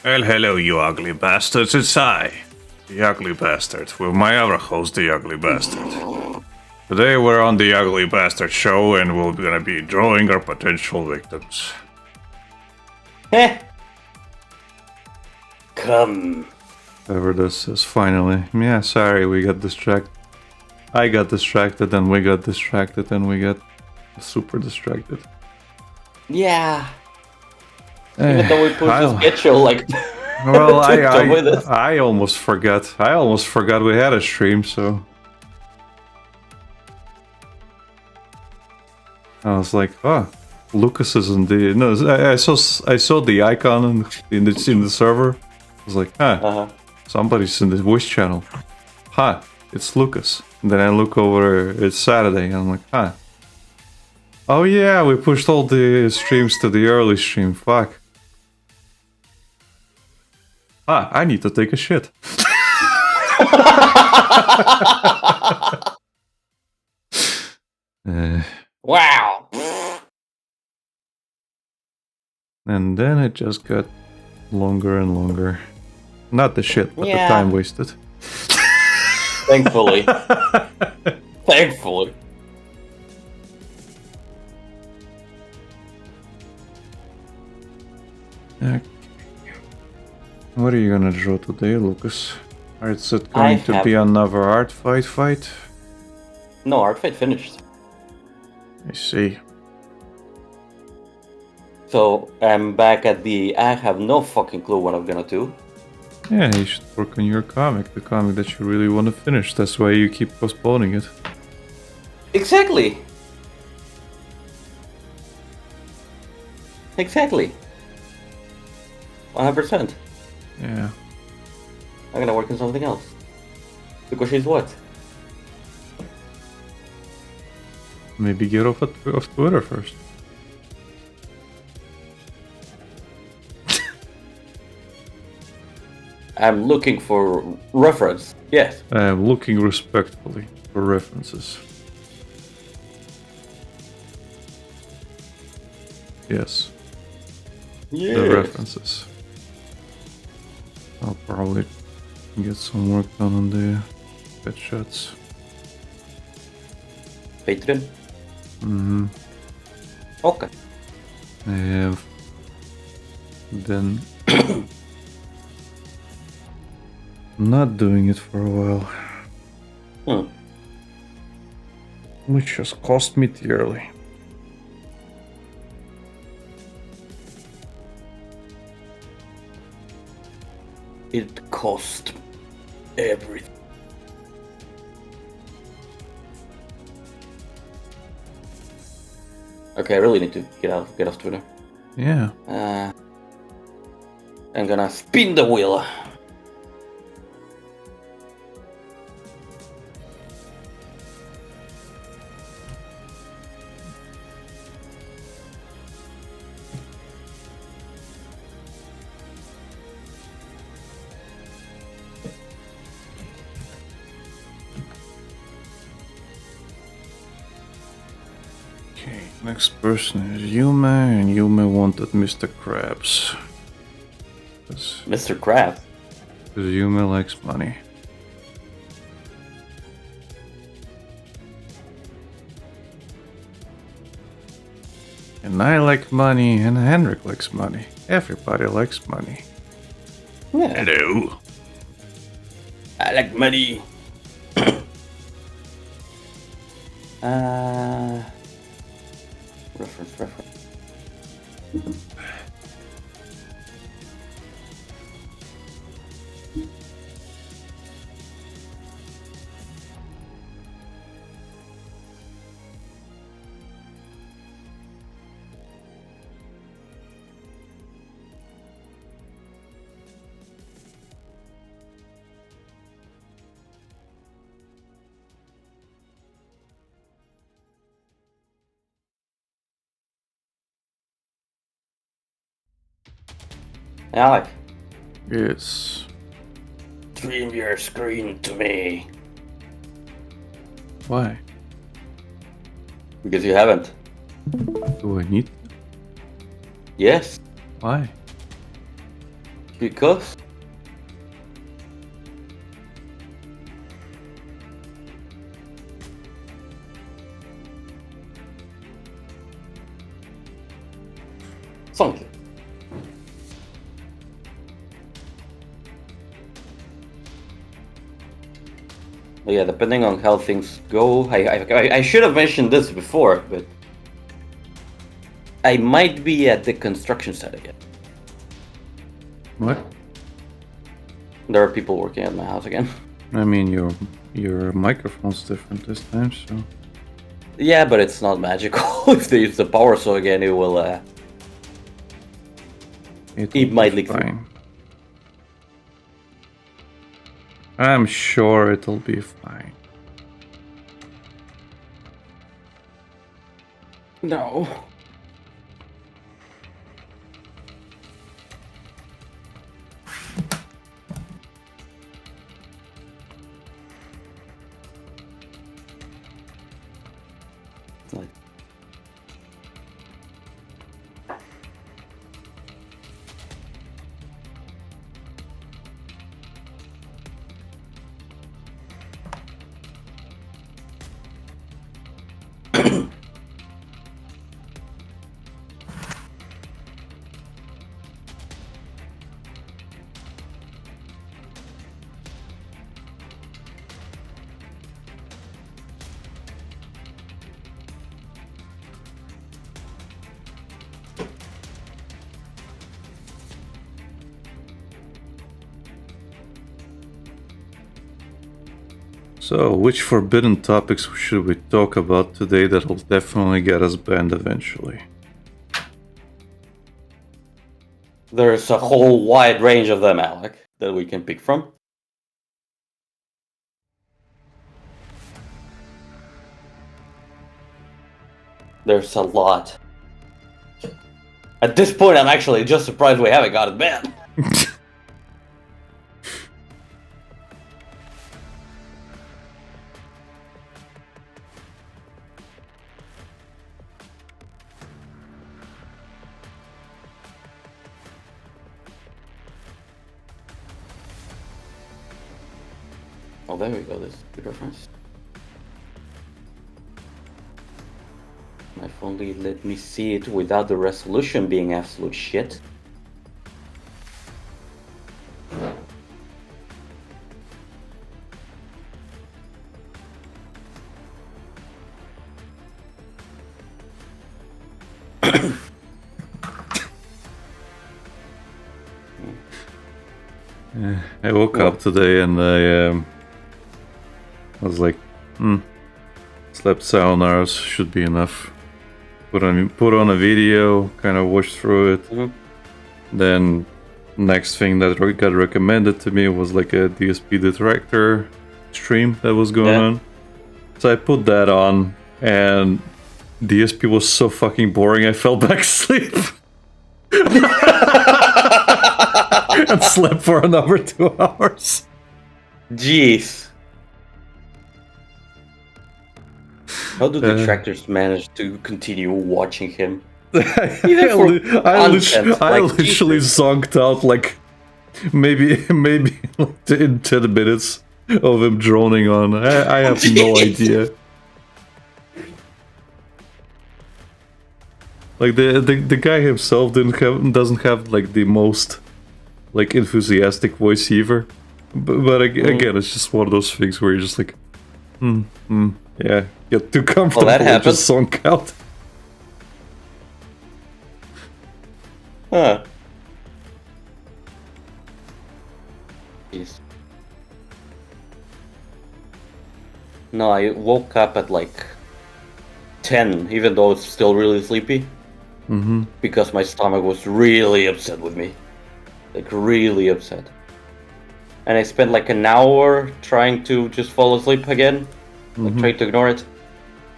Well, hello, you ugly bastards. It's I, the ugly bastard, with my other host, the ugly bastard. Today we're on the Ugly Bastard Show, and we're gonna be drawing our potential victims. Heh. Come. Whoever this is, finally. Yeah, sorry, we got distracted. I got distracted, and we got distracted, and we got super distracted. Yeah. Even though we pushed the schedule like. Well, I almost forgot. I almost forgot we had a stream, so. I was like, oh, Lucas is in the. No, I saw the icon in the server. I was like, somebody's in the voice channel. It's Lucas. And then I look over, it's Saturday, and I'm like, oh yeah, we pushed all the streams to the early stream. Fuck. I need to take a shit. Wow. And then it just got longer and longer. Not the shit, but the time wasted. Thankfully. Thankfully. Okay. What are you gonna draw today, Lucas? Is it going to be another art fight? No, art fight finished. I see. So I'm back at the. I have no fucking clue what I'm gonna do. Yeah, you should work on your comic, the comic that you really want to finish. That's why you keep postponing it. Exactly. Exactly. 100%. Yeah. I'm gonna work on something else. Because she's what? Maybe get off Twitter first. I'm looking for reference. Yes. I'm looking respectfully for references. Yes. The references. I'll probably get some work done on the headshots. Patreon? Mm-hmm. Okay. I have been not doing it for a while. Which has cost me dearly. It cost everything. Okay, I really need to get off Twitter. Yeah. I'm gonna spin the wheel. Okay, next person is Yume, and Yume wanted Mr. Krabs. Mr. Krabs? Because Yume likes money. And I like money, and Henrik likes money. Everybody likes money. Yeah. Hello. I like money. Reference. Alec. Yes. Stream your screen to me. Why? Because you haven't. Do I need? Yes. Why? Because? Something. But yeah, depending on how things go, I should have mentioned this before, but I might be at the construction site again. What? There are people working at my house again. I mean, your microphone's different this time, so. Yeah, but it's not magical. If they use the power saw again, it will. It might leak through. I'm sure it'll be fine. No. Like. So, which forbidden topics should we talk about today that'll definitely get us banned eventually? There's a whole wide range of them, Alec, that we can pick from. There's a lot. At this point, I'm actually just surprised we haven't got it banned. Oh, there we go. This is a good reference. If only let me see it without the resolution being absolute shit. I woke up today and I was like, slept 7 hours, should be enough. Put on a video, kind of watched through it. Then next thing that got recommended to me was like a DSP Detractor stream that was going on. So I put that on, and DSP was so fucking boring I fell back asleep. And slept for another 2 hours. Jeez. How do detractors manage to continue watching him? I literally zonked out like maybe like in 10 minutes of him droning on. I have no idea. Like the guy himself doesn't have like the most like enthusiastic voice either. But again, it's just one of those things where you're just like, yeah, get too comfortable and just zonk out. Huh. Jeez. No, I woke up at like 10, even though it's still really sleepy. Because my stomach was really upset with me. Like, really upset. And I spent like an hour trying to just fall asleep again. Like, trying to ignore it.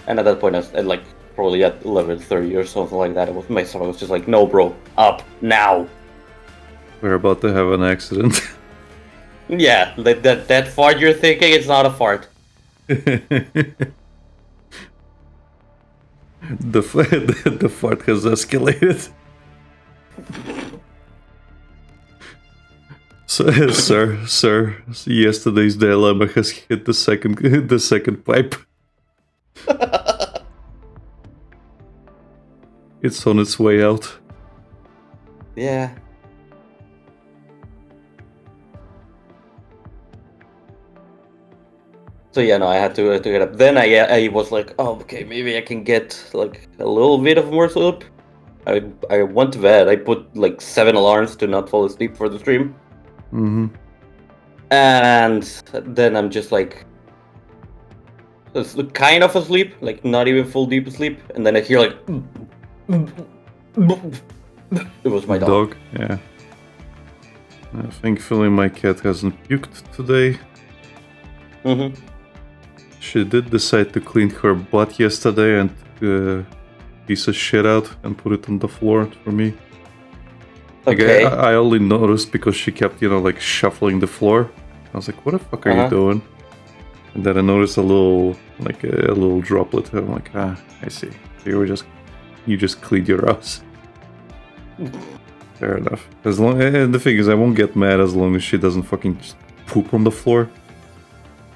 And at that point, I was like, probably at 11:30 or something like that, my stomach was just like, no, bro, up, now. We're about to have an accident. Yeah, like that fart you're thinking, it's not a fart. The fart has escalated. Sir, yesterday's dilemma has hit the second pipe. It's on its way out. Yeah. So yeah, no, I had to get up. Then I was like, oh, okay, maybe I can get like a little bit of more sleep. I went to bed. I put like 7 alarms to not fall asleep for the stream. Mm-hmm. And then I'm just like kind of asleep, like not even full deep asleep. And then I hear like it was my dog. Yeah. Thankfully, my cat hasn't puked today. Mm-hmm. She did decide to clean her butt yesterday and piece of shit out and put it on the floor for me. Like, Okay. I only noticed because she kept, like shuffling the floor. I was like, "What the fuck are you doing?" And then I noticed a little droplet. I'm like, I see. You just cleaned your ass. Fair enough. And the thing is, I won't get mad as long as she doesn't fucking just poop on the floor.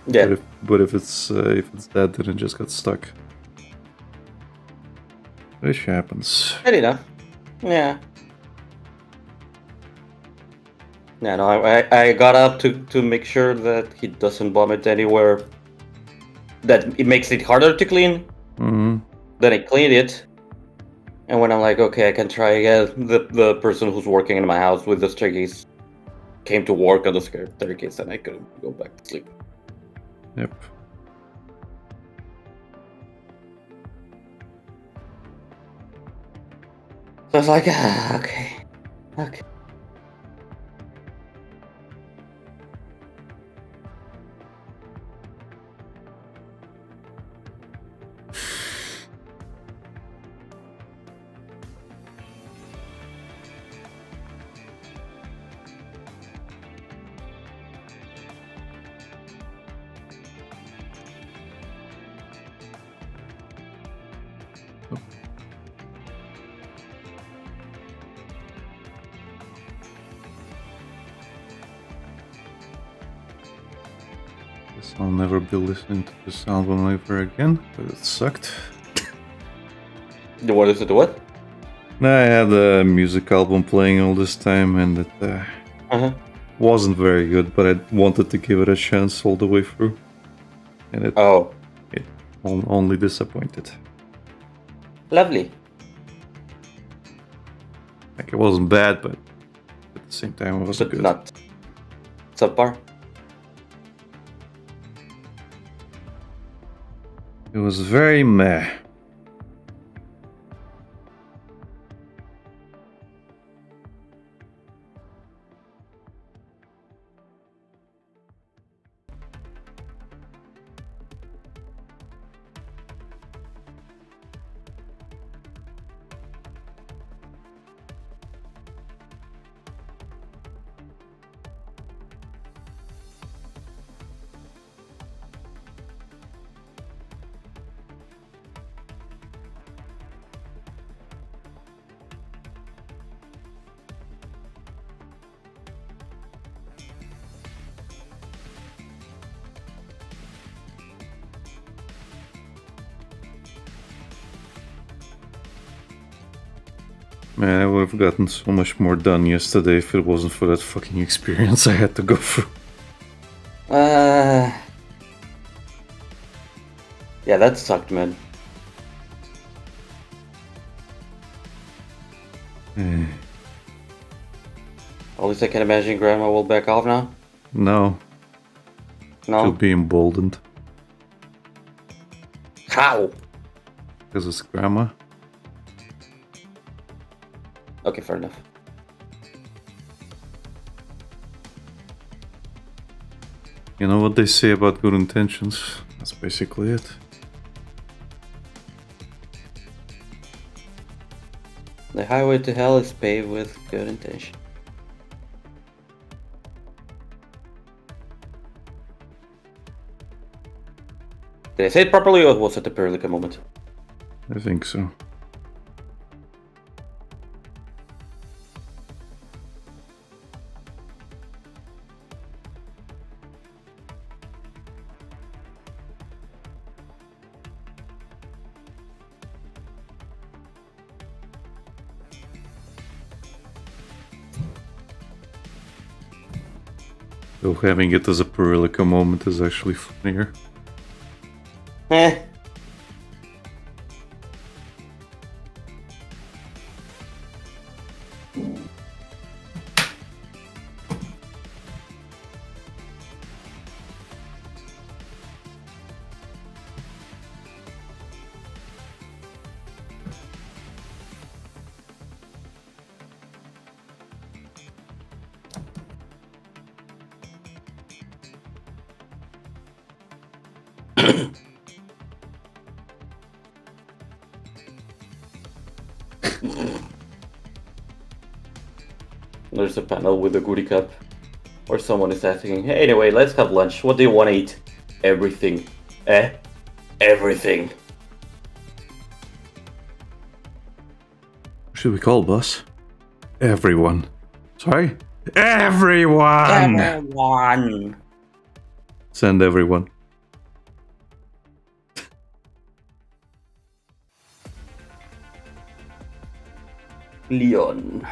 Yeah. But if it's that, then it just got stuck. Which happens. Fair enough. Yeah. Yeah, no, I got up to make sure that he doesn't vomit anywhere that it makes it harder to clean. Mm-hmm. Then I cleaned it. And when I'm like, okay, I can try again, the person who's working in my house with the staircase came to work on the staircase and I couldn't go back to sleep. Yep. So I was like, okay. Guess I'll never be listening to this album ever again, but it sucked. What is it? What? I had a music album playing all this time, and it wasn't very good. But I wanted to give it a chance all the way through, and it only disappointed. Lovely. Like, it wasn't bad, but at the same time, it wasn't good. Not subpar. It was very meh. Man, I would have gotten so much more done yesterday if it wasn't for that fucking experience I had to go through. Yeah, that sucked, man. At least I can imagine Grandma will back off now. No. No? She'll be emboldened. How? Because it's Grandma. Okay, fair enough. You know what they say about good intentions? That's basically it. The highway to hell is paved with good intention. Did I say it properly, or was it a Perlica moment? I think so. Though having it as a Parilica moment is actually funnier. Eh. There's a panel with a goodie cup. Or someone is asking, hey, anyway, let's have lunch. What do you want to eat? Everything. Everything. What should we call boss? Everyone. Sorry? Everyone! Everyone! Send everyone. Leon.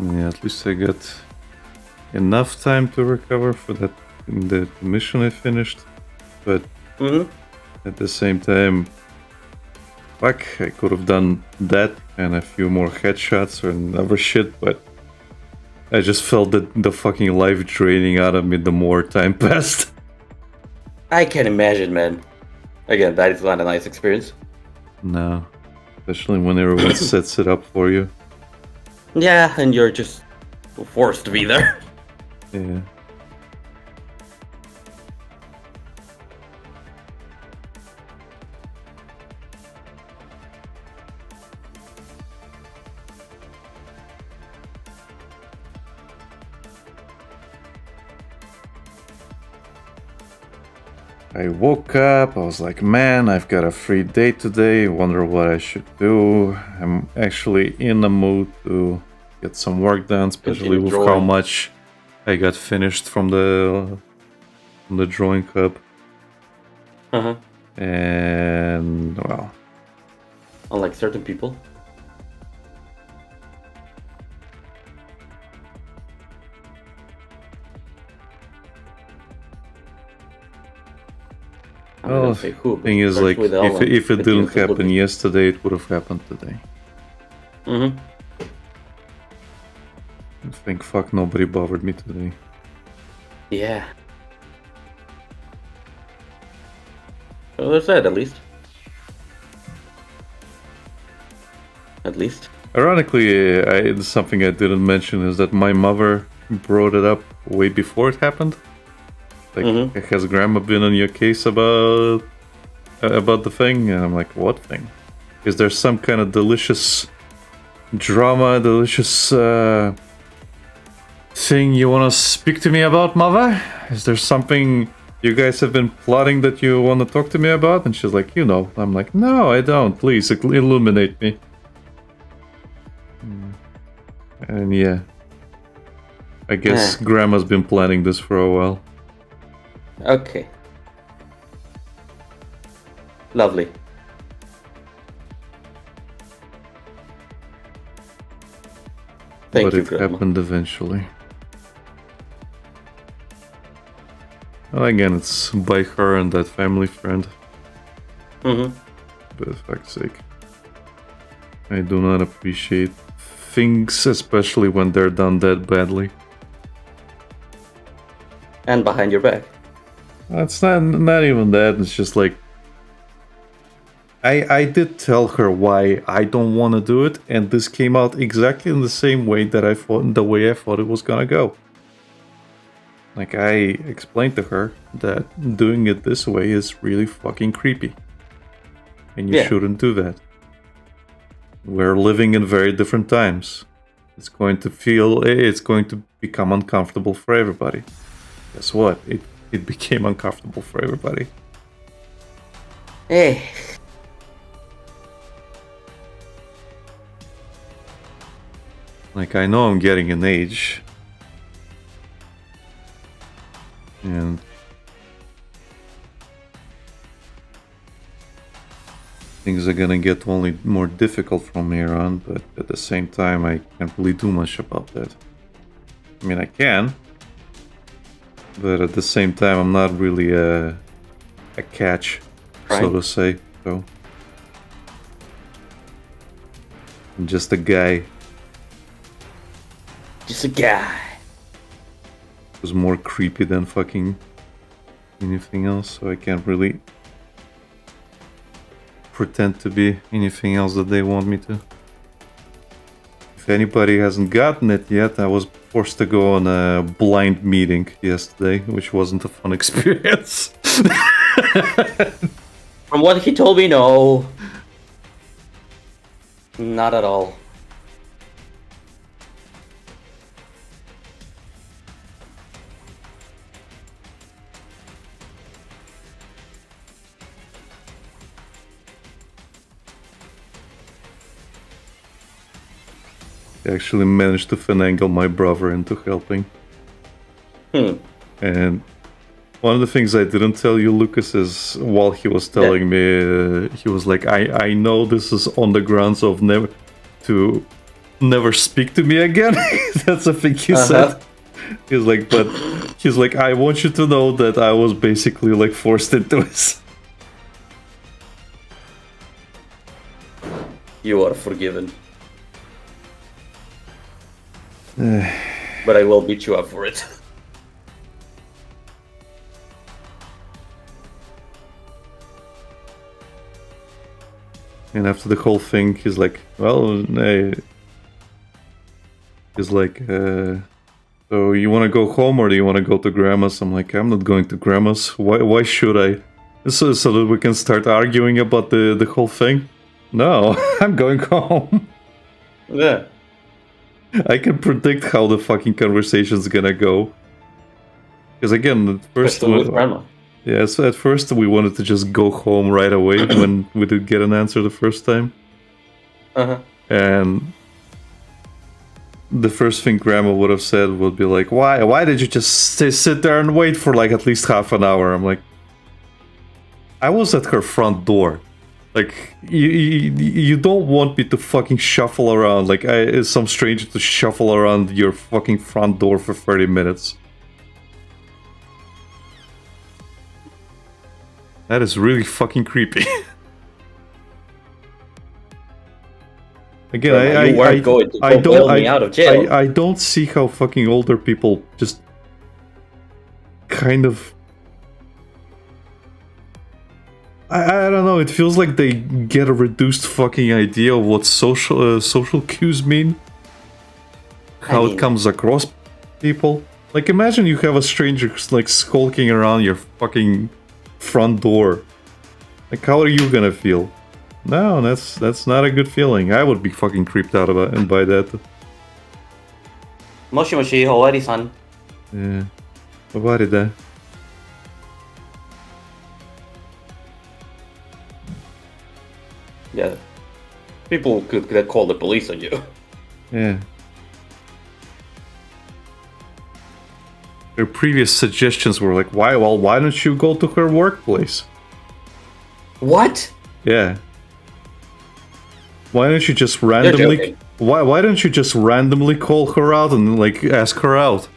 Yeah, at least I got enough time to recover for that the mission I finished. But at the same time, fuck, I could have done that and a few more headshots and other shit, but I just felt that the fucking life draining out of me the more time passed. I can imagine, man. Again, that is not a nice experience. No, especially when everyone sets it up for you. Yeah, and you're just forced to be there. Yeah. I woke up, I was like, man, I've got a free day today, wonder what I should do. I'm actually in the mood to get some work done, especially with how much I got finished from the drawing club. And, well... Unlike certain people. Well, the thing is, like, if it didn't happen yesterday, it would have happened today. I think, fuck, nobody bothered me today. Yeah. Well, that's it, at least. At least. Ironically, something I didn't mention is that my mother brought it up way before it happened. Like, has Grandma been on your case about the thing? And I'm like, what thing? Is there some kind of delicious drama, delicious thing you want to speak to me about, Mother? Is there something you guys have been plotting that you want to talk to me about? And she's like, you know. I'm like, no, I don't. Please, illuminate me. And yeah. I guess Grandma's been planning this for a while. Okay. Lovely. But it happened eventually. Well, again, it's by her and that family friend. But for fuck's sake. I do not appreciate things, especially when they're done that badly. And behind your back. It's not even that, it's just like... I did tell her why I don't want to do it, and this came out exactly in the same way that I thought it was gonna go. Like, I explained to her that doing it this way is really fucking creepy. And you shouldn't do that. We're living in very different times. It's going to become uncomfortable for everybody. Guess what? It became uncomfortable for everybody. Hey. Like, I know I'm getting an age. And things are gonna get only more difficult from here on, but at the same time, I can't really do much about that. I mean, I can, but at the same time, I'm not really a catch, so to say. So I'm just a guy. Just a guy. Who's more creepy than fucking anything else, so I can't really pretend to be anything else that they want me to. If anybody hasn't gotten it yet, I was forced to go on a blind meeting yesterday, which wasn't a fun experience. From what he told me, no. Not at all. I actually managed to finagle my brother into helping. And one of the things I didn't tell you, Lucas, is while he was telling me, he was like, I know this is on the grounds of never speak to me again. That's the thing he said. He's like, I want you to know that I was basically like forced into this. You are forgiven. But I will beat you up for it. And after the whole thing, he's like, well, hey. He's like, so you want to go home or do you want to go to Grandma's? I'm like, I'm not going to Grandma's. Why should I? So that we can start arguing about the whole thing? No, I'm going home. Yeah. I can predict how the fucking conversation's gonna go. Because again, at first, so at first we wanted to just go home right away when we did get an answer the first time. And the first thing Grandma would have said would be like, "Why did you just sit there and wait for like at least half an hour?" I'm like, I was at her front door. Like, you don't want me to fucking shuffle around, like some stranger to shuffle around your fucking front door for 30 minutes. That is really fucking creepy. Again, I don't see how fucking older people just kind of... I don't know, it feels like they get a reduced fucking idea of what social cues mean. How it comes across people. Like, imagine you have a stranger like skulking around your fucking front door. Like, how are you gonna feel? No, that's not a good feeling. I would be fucking creeped out by that. Moshi moshi, owari-san. Yeah. Owari da. Yeah. People could call the police on you. Yeah. Their previous suggestions were like, why don't you go to her workplace? What? Yeah. Why don't you just randomly... Why don't you just randomly call her out and, like, ask her out?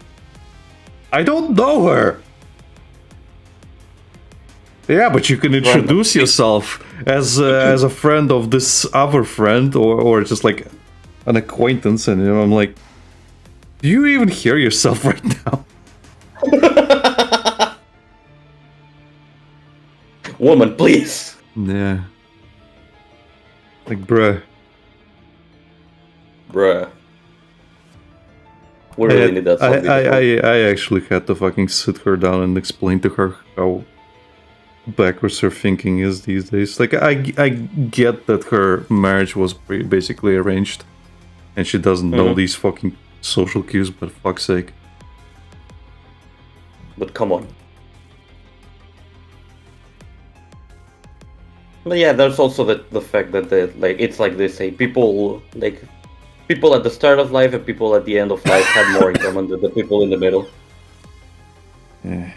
I don't know her! Yeah, but you can introduce yourself as a friend of this other friend, or just, like, an acquaintance, and I'm like... Do you even hear yourself right now? Woman, please! Yeah. Like, bruh. We really need that. I actually had to fucking sit her down and explain to her how backwards her thinking is these days. Like, I get that her marriage was basically arranged, and she doesn't know these fucking social cues, but fuck's sake. But come on. But yeah, there's also the fact that it's like they say, people at the start of life and people at the end of life had more in common than the people in the middle. Yeah.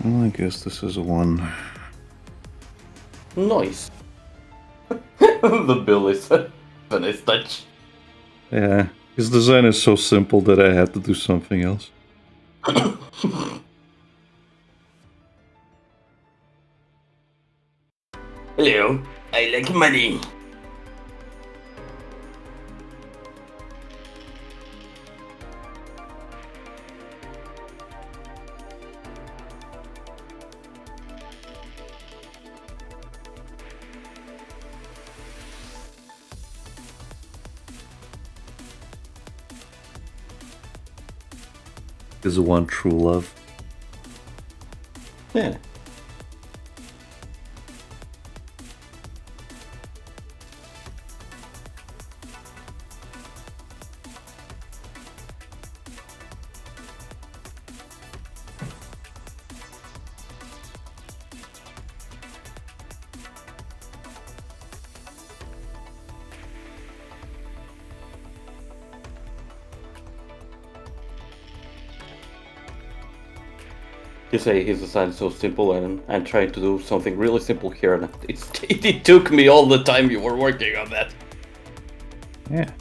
Well, I guess this is one. Nice. The bill is a nice touch. Yeah, his design is so simple that I had to do something else. Hello, I like money. Is one true love. Yeah. You say his design is so simple, and I'm trying to do something really simple here, and it took me all the time you were working on that. Yeah.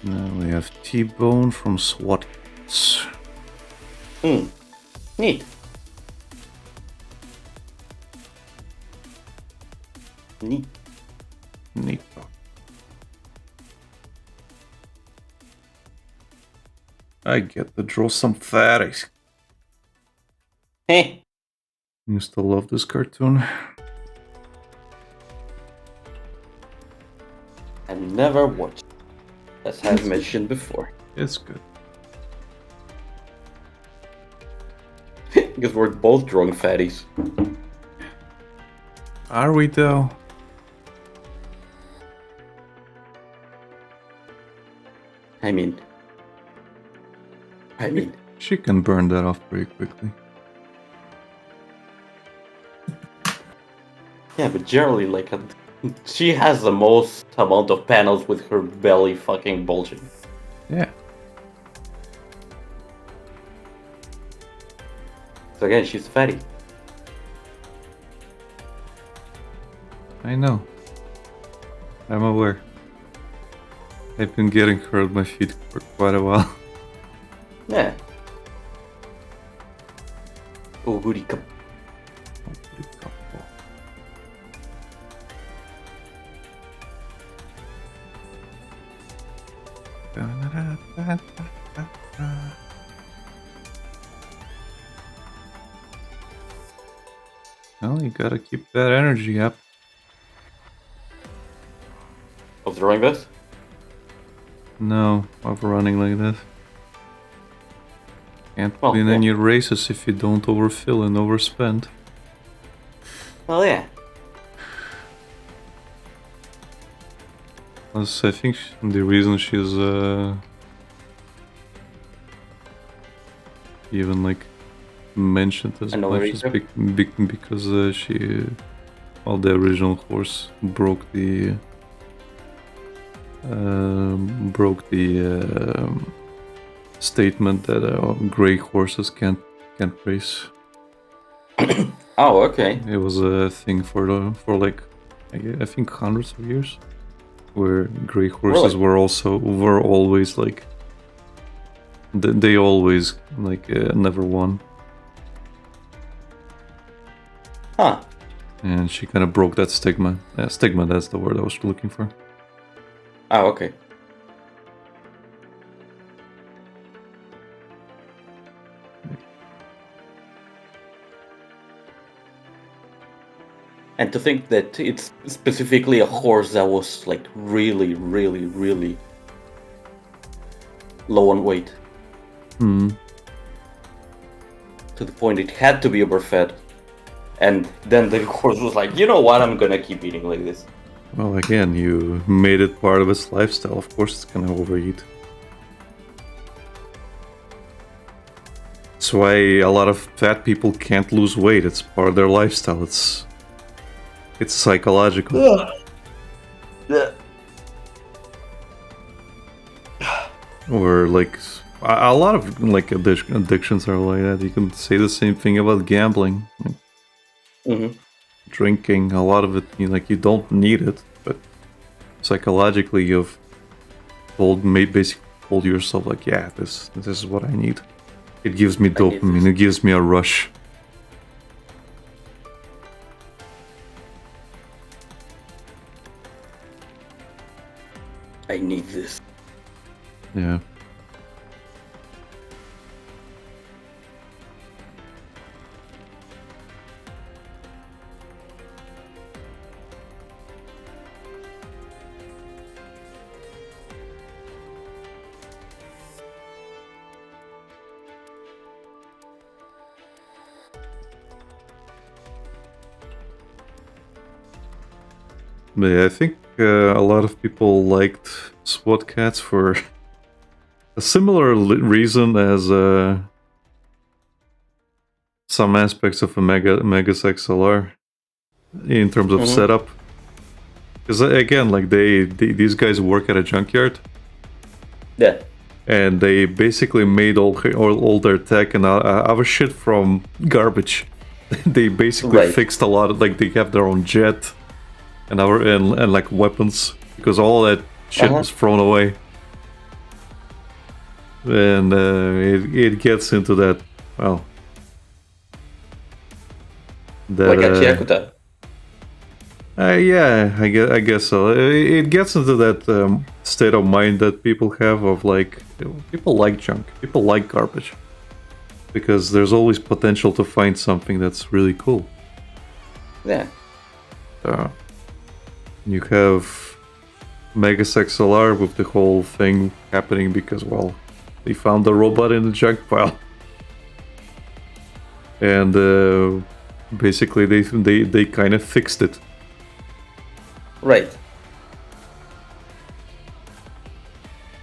Now we have T-Bone from SWAT Kids. Neat. Neat. Neat. I get to draw some fatties. Heh. Used to love this cartoon. I've never watched, as I've mentioned before. It's good. Because we're both drunk fatties. Are we though? I mean, she can burn that off pretty quickly. Yeah, but generally, like, she has the most amount of panels with her belly fucking bulging. Yeah. So again, she's fatty. I know. I'm aware. I've been getting her at my feet for quite a while. Yeah. Oh, goody cup. Well, you gotta keep that energy up. Of throwing this? No, of running like this. Can't Well, win yeah. any races if you don't overfill and overspend. Well, yeah. Plus, I think the reason she's even like mentioned as much is because she, well, the original horse broke the statement that gray horses can't race. Oh, okay. It was a thing for like I think hundreds of years, where gray horses were always like they always like never won. Huh. And she kind of broke that stigma. Stigma, that's the word I was looking for. Oh, okay. And to think that it's specifically a horse that was like really, really, really low on weight. Hmm. To the point it had to be overfed. And then the horse was like, you know what, I'm gonna keep eating like this. Well, again, you made it part of its lifestyle. Of course it's gonna overeat. That's why a lot of fat people can't lose weight. It's part of their lifestyle. It's psychological. Yeah. Or like a lot of like addictions are like that. You can say the same thing about gambling, like, drinking. A lot of it, you don't need it, but psychologically you've basically told yourself like, yeah, this is what I need. It gives me dopamine. It gives me a rush. I need this. Yeah. But yeah, I think a lot of people liked SWAT cats for a similar reason as some aspects of a Megas XLR in terms of setup. Because again, like these guys work at a junkyard. Yeah. And they basically made all their tech and other shit from garbage. They basically fixed a lot of, like, they have their own jet and like weapons, because all that shit was thrown away. And it gets into that, well, that, like a Yakuza. Yeah, I guess so. It gets into that state of mind that people have of like, people like junk, people like garbage, because there's always potential to find something that's really cool. Yeah. You have Megas XLR with the whole thing happening because, well, they found the robot in the junk pile, and basically they kind of fixed it. Right.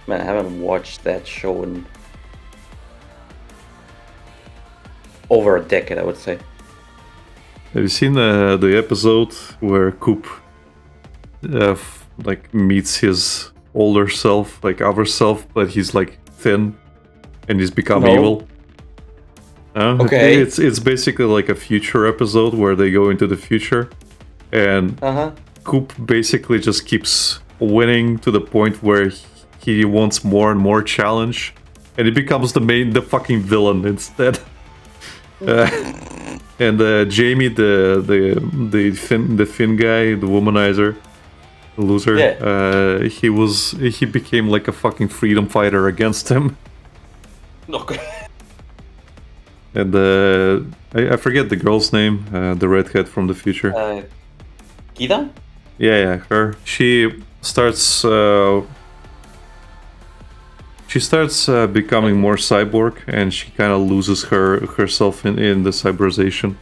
Man, I haven't watched that show in over a decade, I would say. Have you seen the episode where Coop like meets his older self, like other self, but he's like thin and he's become evil? Okay. It's basically like a future episode where they go into the future, and Coop basically just keeps winning to the point where he wants more and more challenge, and he becomes the fucking villain instead. And Jamie, the Finn guy, the womanizer, the loser, he became like a fucking freedom fighter against him. Okay. And I forget the girl's name, the redhead from the future. Kida? Yeah, her. She starts becoming more cyborg, and she kind of loses herself in the cyberization.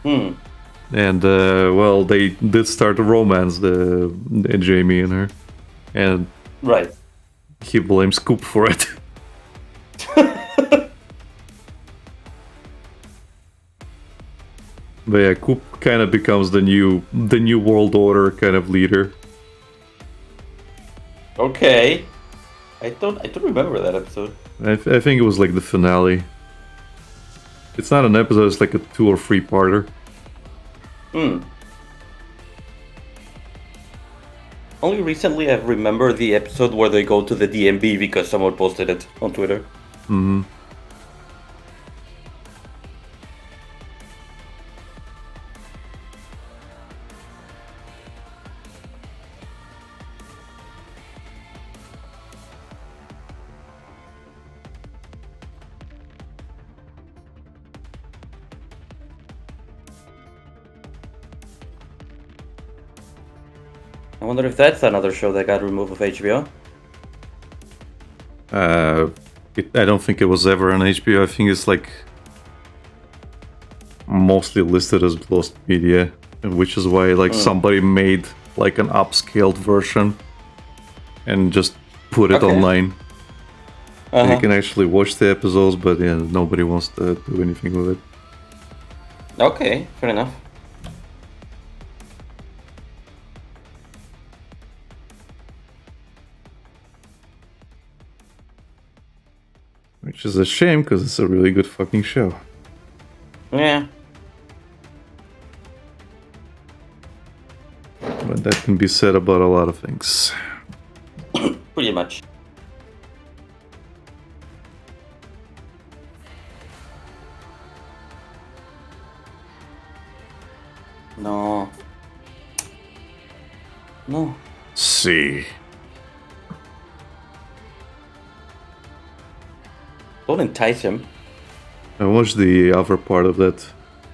And well, they did start a romance, the Jamie and her, and right. He blames Coop for it. But yeah, Coop kind of becomes the new world order kind of leader. Okay. I don't remember that episode. I think it was like the finale. It's not an episode, it's like a 2 or 3 parter. Only recently I remember the episode where they go to the DMV because someone posted it on Twitter. I wonder if that's another show that got removed of HBO. I don't think it was ever on HBO. I think it's like mostly listed as lost media, which is why like somebody made like an upscaled version and just put it online. You can actually watch the episodes, but yeah, nobody wants to do anything with it. Okay, fair enough. Which is a shame, because it's a really good fucking show. Yeah. But that can be said about a lot of things. Pretty much. No. See. Don't entice him. I watched the other part of that,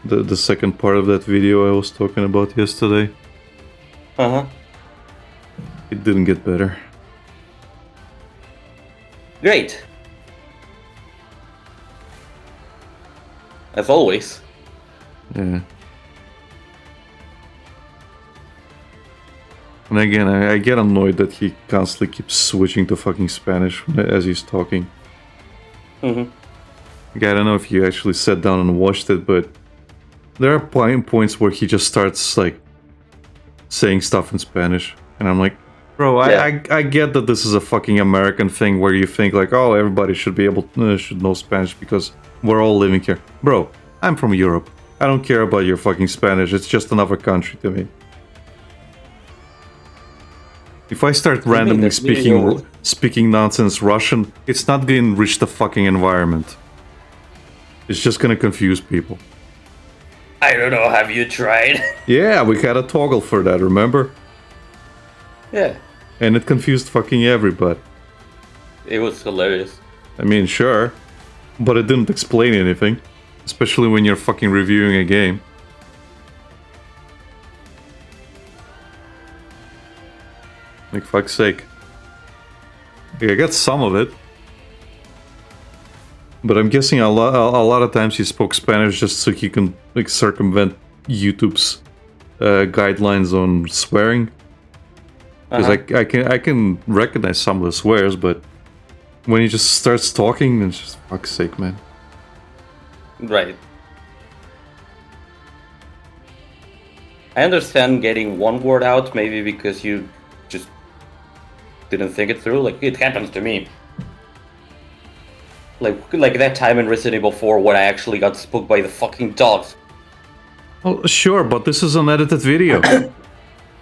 the second part of that video I was talking about yesterday. It didn't get better. Great. As always. Yeah. And again, I get annoyed that he constantly keeps switching to fucking Spanish as he's talking. Like, I don't know if you actually sat down and watched it, but there are points where he just starts like saying stuff in Spanish, and I'm like, bro, I get that this is a fucking American thing where you think like, oh, everybody should be able should know Spanish because we're all living here. Bro, I'm from Europe. I don't care about your fucking Spanish. It's just another country to me. If I start randomly speaking nonsense Russian, it's not gonna enrich the fucking environment. It's just gonna confuse people. I don't know, have you tried? Yeah, we had a toggle for that, remember? Yeah. And it confused fucking everybody. It was hilarious. I mean, sure, but it didn't explain anything. Especially when you're fucking reviewing a game. Like, fuck's sake. Yeah, I got some of it. But I'm guessing a lot of times he spoke Spanish just so he can like circumvent YouTube's guidelines on swearing. Because I can recognize some of the swears, but when he just starts talking, it's just fuck's sake, man. Right. I understand getting one word out, maybe because you just didn't think it through. Like, it happens to me. Like that time in Resident Evil 4 when I actually got spooked by the fucking dogs. Well, sure, but this is an edited video.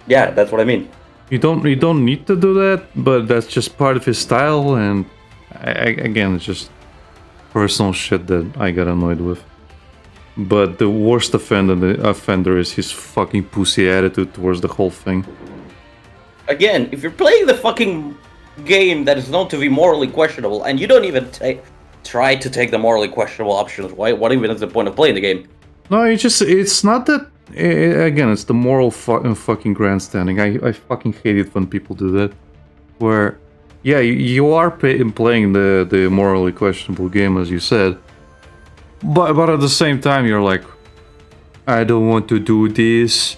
Yeah, that's what I mean. You don't need to do that, but that's just part of his style, and again, it's just personal shit that I got annoyed with. But the worst offender is his fucking pussy attitude towards the whole thing. Again, if you're playing the fucking game that is known to be morally questionable, and you don't even try to take the morally questionable options, what even is the point of playing the game? No, it's not that. Again, it's the moral fucking grandstanding. I fucking hate it when people do that. Where, yeah, you are playing the morally questionable game, as you said. But at the same time, you're like, I don't want to do this,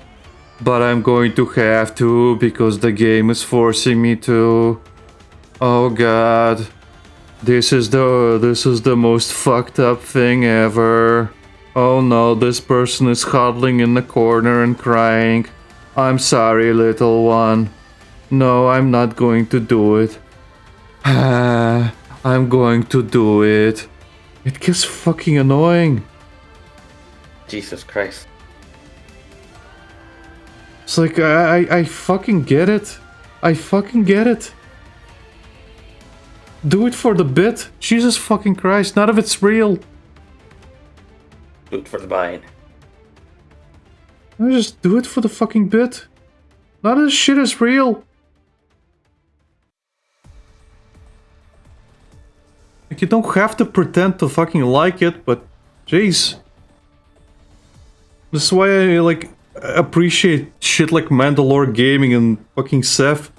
but I'm going to have to because the game is forcing me to. Oh god, this is the most fucked up thing ever. Oh no, this person is huddling in the corner and crying. I'm sorry, little one. No, I'm not going to do it. I'm going to do it. It gets fucking annoying. Jesus Christ. It's like, I fucking get it. I fucking get it. Do it for the bit. Jesus fucking Christ, none of it's real. Do it for the vine. Just do it for the fucking bit. None of this shit is real. Like, you don't have to pretend to fucking like it, but jeez. This is why I, like, appreciate shit like Mandalore Gaming and fucking Seth.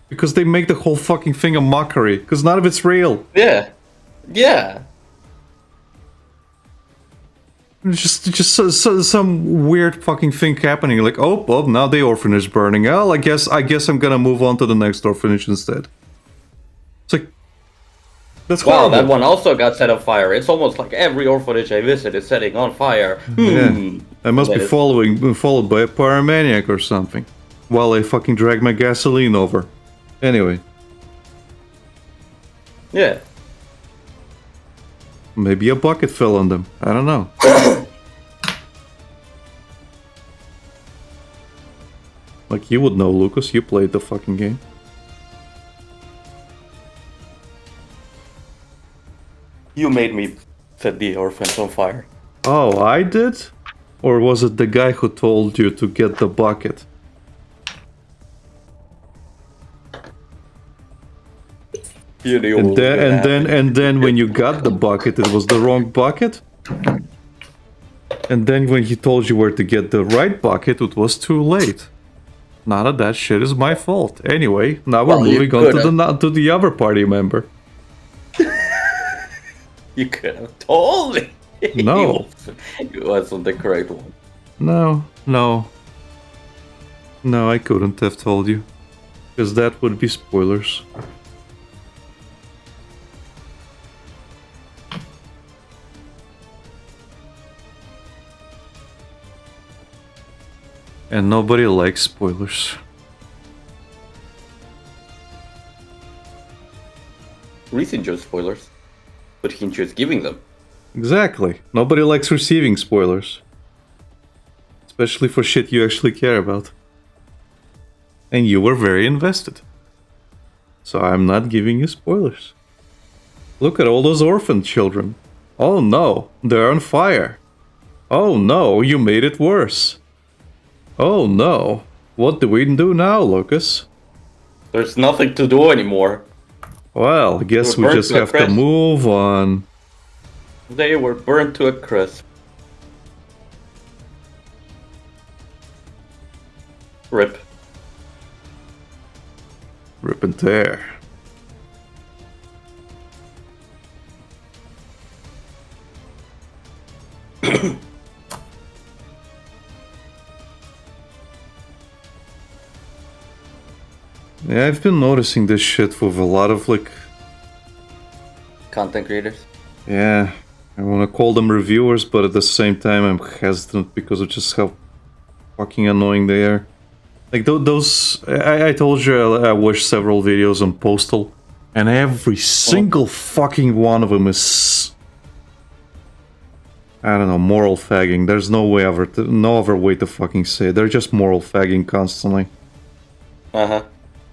Because they make the whole fucking thing a mockery. Because none of it's real. Yeah. Yeah. It's just some weird fucking thing happening. Like, oh, now the orphanage is burning. Oh, I guess I'm gonna move on to the next orphanage instead. It's like, that's horrible. Wow, that one also got set on fire. It's almost like every orphanage I visit is setting on fire. Yeah, I must be followed by a pyromaniac or something. While I fucking drag my gasoline over. Anyway. Yeah. Maybe a bucket fell on them. I don't know. Like, you would know, Lucas. You played the fucking game. You made me set the orphans on fire. Oh, I did? Or was it the guy who told you to get the bucket? And then when you got the bucket, it was the wrong bucket? And then when he told you where to get the right bucket, it was too late. None of that shit is my fault. Anyway, now we're moving on to the other party member. You could have told me. No. It wasn't the correct one. No, I couldn't have told you. Because that would be spoilers. And nobody likes spoilers. Reese enjoys spoilers, but he enjoys giving them. Exactly. Nobody likes receiving spoilers. Especially for shit you actually care about. And you were very invested. So I'm not giving you spoilers. Look at all those orphan children. Oh no, they're on fire. Oh no, you made it worse. Oh no, what do we do now, Lucas? There's nothing to do anymore. Well, I guess we just have to move on. They were burnt to a crisp. Rip. Rip and tear. Yeah, I've been noticing this shit with a lot of, like... Content creators? Yeah, I want to call them reviewers, but at the same time I'm hesitant because of just how fucking annoying they are. Like those, I told you I watched several videos on Postal, and every single fucking one of them is, I don't know, moral fagging. There's no other way to fucking say it. They're just moral fagging constantly.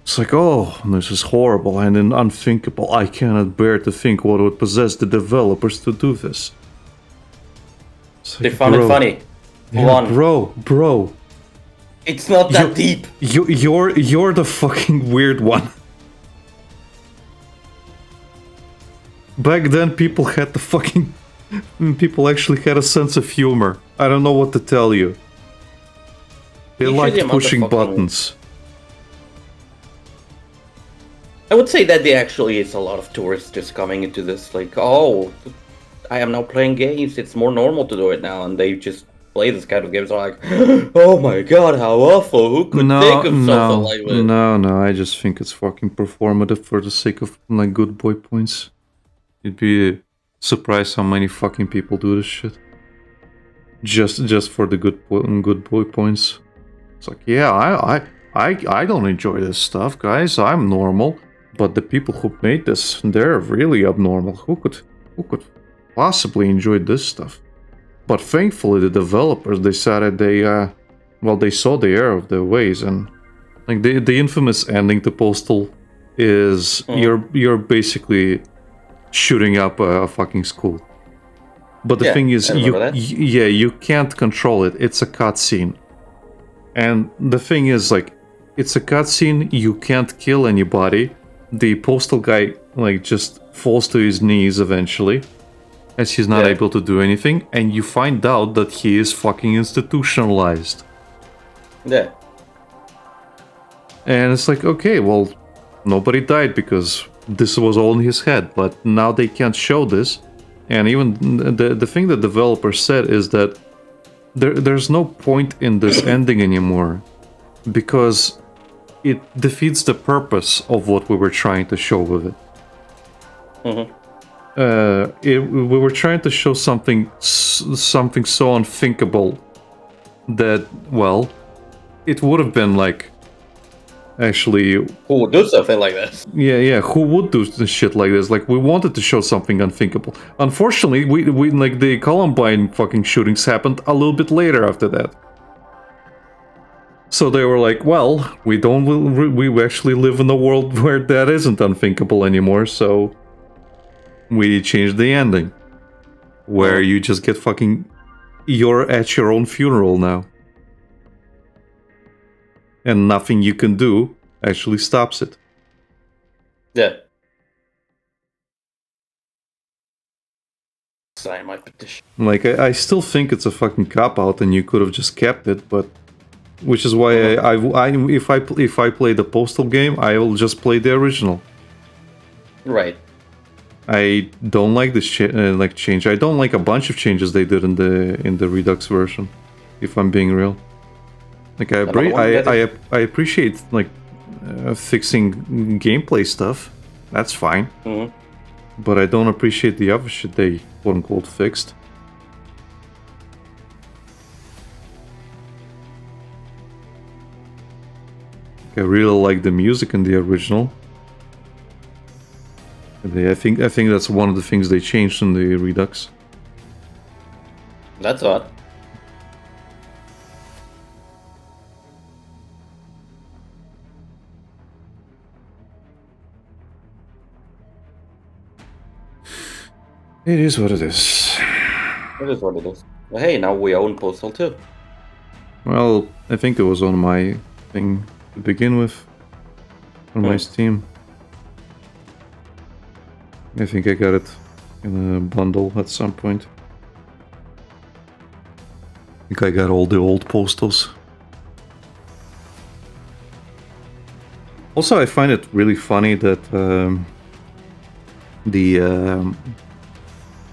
It's like, oh, this is horrible and unthinkable. I cannot bear to think what would possess the developers to do this. They found it funny. Yeah, bro. It's not that deep. You're the fucking weird one. Back then, people actually had a sense of humor. I don't know what to tell you. They liked pushing buttons. I would say that there actually is a lot of tourists just coming into this, like, oh, I am now playing games, it's more normal to do it now, and they just play this kind of games, like, oh my god, how awful, who could think of something like this? No, I just think it's fucking performative for the sake of, like, good boy points. You'd be surprised how many fucking people do this shit. Just for the good boy points. It's like, yeah, I don't enjoy this stuff, guys, I'm normal. But the people who made this, they're really abnormal. Who could possibly enjoy this stuff? But thankfully, the developers decided they saw the error of their ways, and like the infamous ending to Postal is you're basically shooting up a fucking school. But the thing is, you can't control it. It's a cutscene, and the thing is, like, it's a cutscene. You can't kill anybody. The Postal guy, like, just falls to his knees eventually, as he's not able to do anything, and you find out that he is fucking institutionalized. Yeah. And it's like, okay, well, nobody died because this was all in his head, but now they can't show this. And even the thing the developer said is that there's no point in this ending anymore, because it defeats the purpose of what we were trying to show with it. We were trying to show something so unthinkable that, well, it would have been like, actually, who would do something like this? Yeah, who would do shit like this? Like, we wanted to show something unthinkable. Unfortunately, we like, the Columbine fucking shootings happened a little bit later after that. So they were like, well, we actually live in a world where that isn't unthinkable anymore, so we changed the ending. Where you just get fucking... You're at your own funeral now. And nothing you can do actually stops it. Yeah. Sign my petition. Like, I still think it's a fucking cop-out and you could have just kept it, but... Which is why if I play the Postal game, I will just play the original. Right. I don't like this change. I don't like a bunch of changes they did in the Redux version. If I'm being real, like I appreciate like fixing gameplay stuff. That's fine. But I don't appreciate the other shit they quote unquote fixed. I really like the music in the original. I think that's one of the things they changed in the Redux. That's odd. It is what it is. It is what it is. Well, hey, now we own Postal too. Well, I think it was on my thing to begin with. On my Steam. I think I got it in a bundle at some point. I think I got all the old Postals. Also, I find it really funny that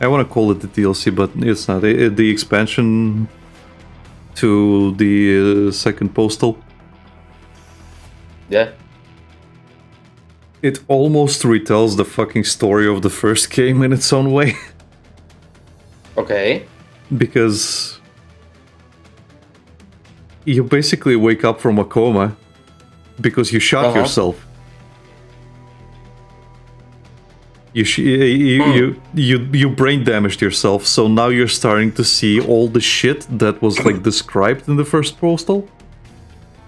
I want to call it the DLC, but it's not. The expansion to the second Postal. Yeah. It almost retells the fucking story of the first game in its own way. Okay. Because you basically wake up from a coma because you shot yourself. You brain damaged yourself, so now you're starting to see all the shit that was like described in the first Postal.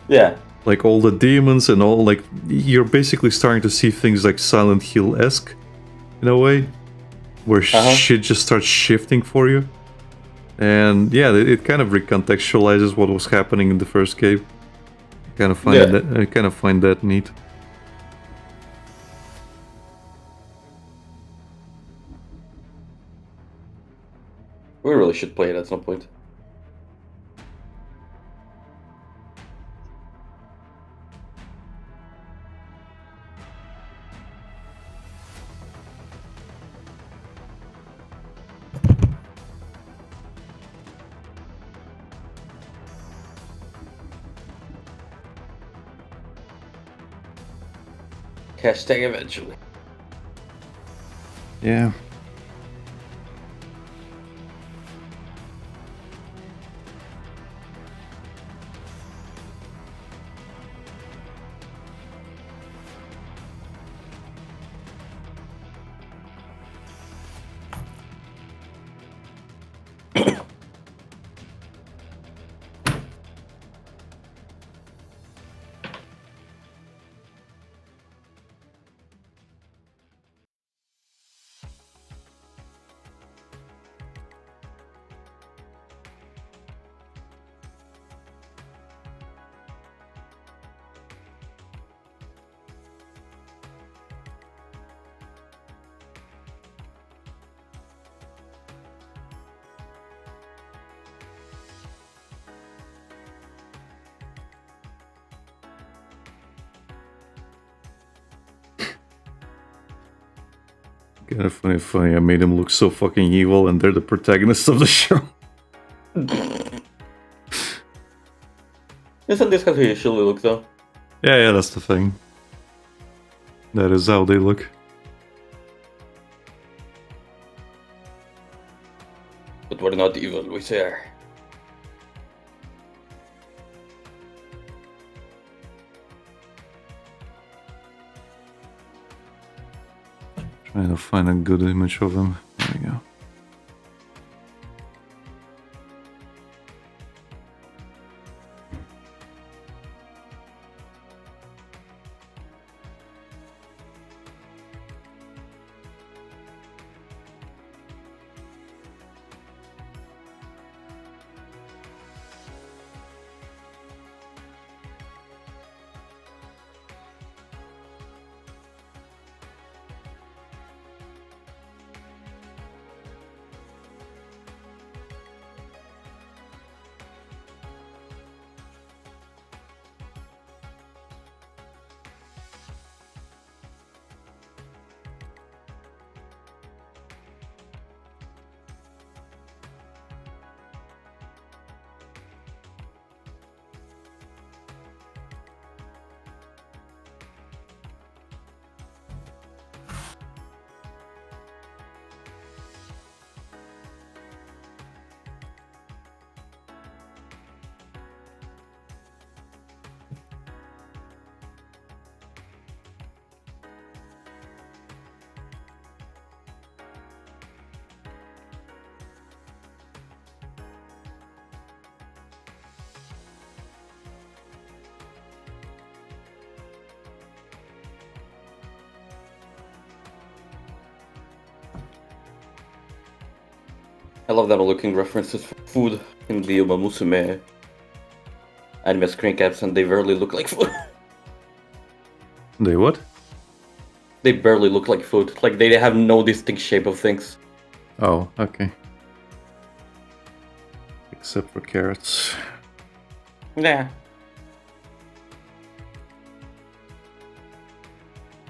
Yeah. Like all the demons and all, like you're basically starting to see things like Silent Hill-esque in a way, where shit just starts shifting for you. And yeah, it kind of recontextualizes what was happening in the first game. I kind of find that neat. We really should play it at some point. Hashtag eventually. Yeah. Kind of funny. I made him look so fucking evil, and they're the protagonists of the show. Isn't this how he usually look, though? Yeah, that's the thing. That is how they look. But we're not evil, we say. Trying to find a good image of him. There we go. I love that I'm looking references for food in the Uma Musume anime screen caps, and they barely look like food. They what? They barely look like food. Like, they have no distinct shape of things. Oh, okay. Except for carrots. Yeah.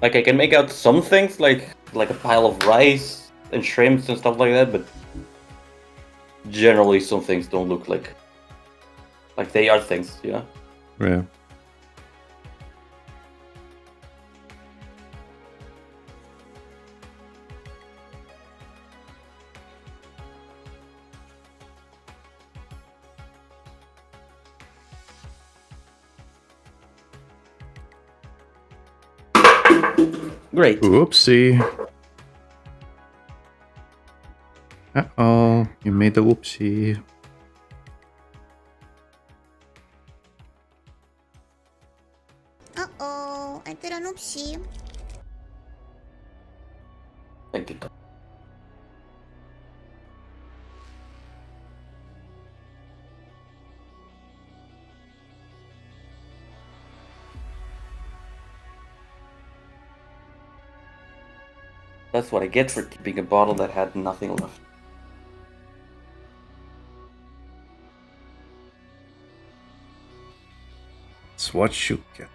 Like, I can make out some things, like a pile of rice and shrimps and stuff like that, but generally some things don't look like they are things, you know? Yeah. Great. Whoopsie. Uh-oh, you made a whoopsie. Uh-oh, I did an oopsie. Thank you. That's what I get for keeping a bottle that had nothing left. That's what you get.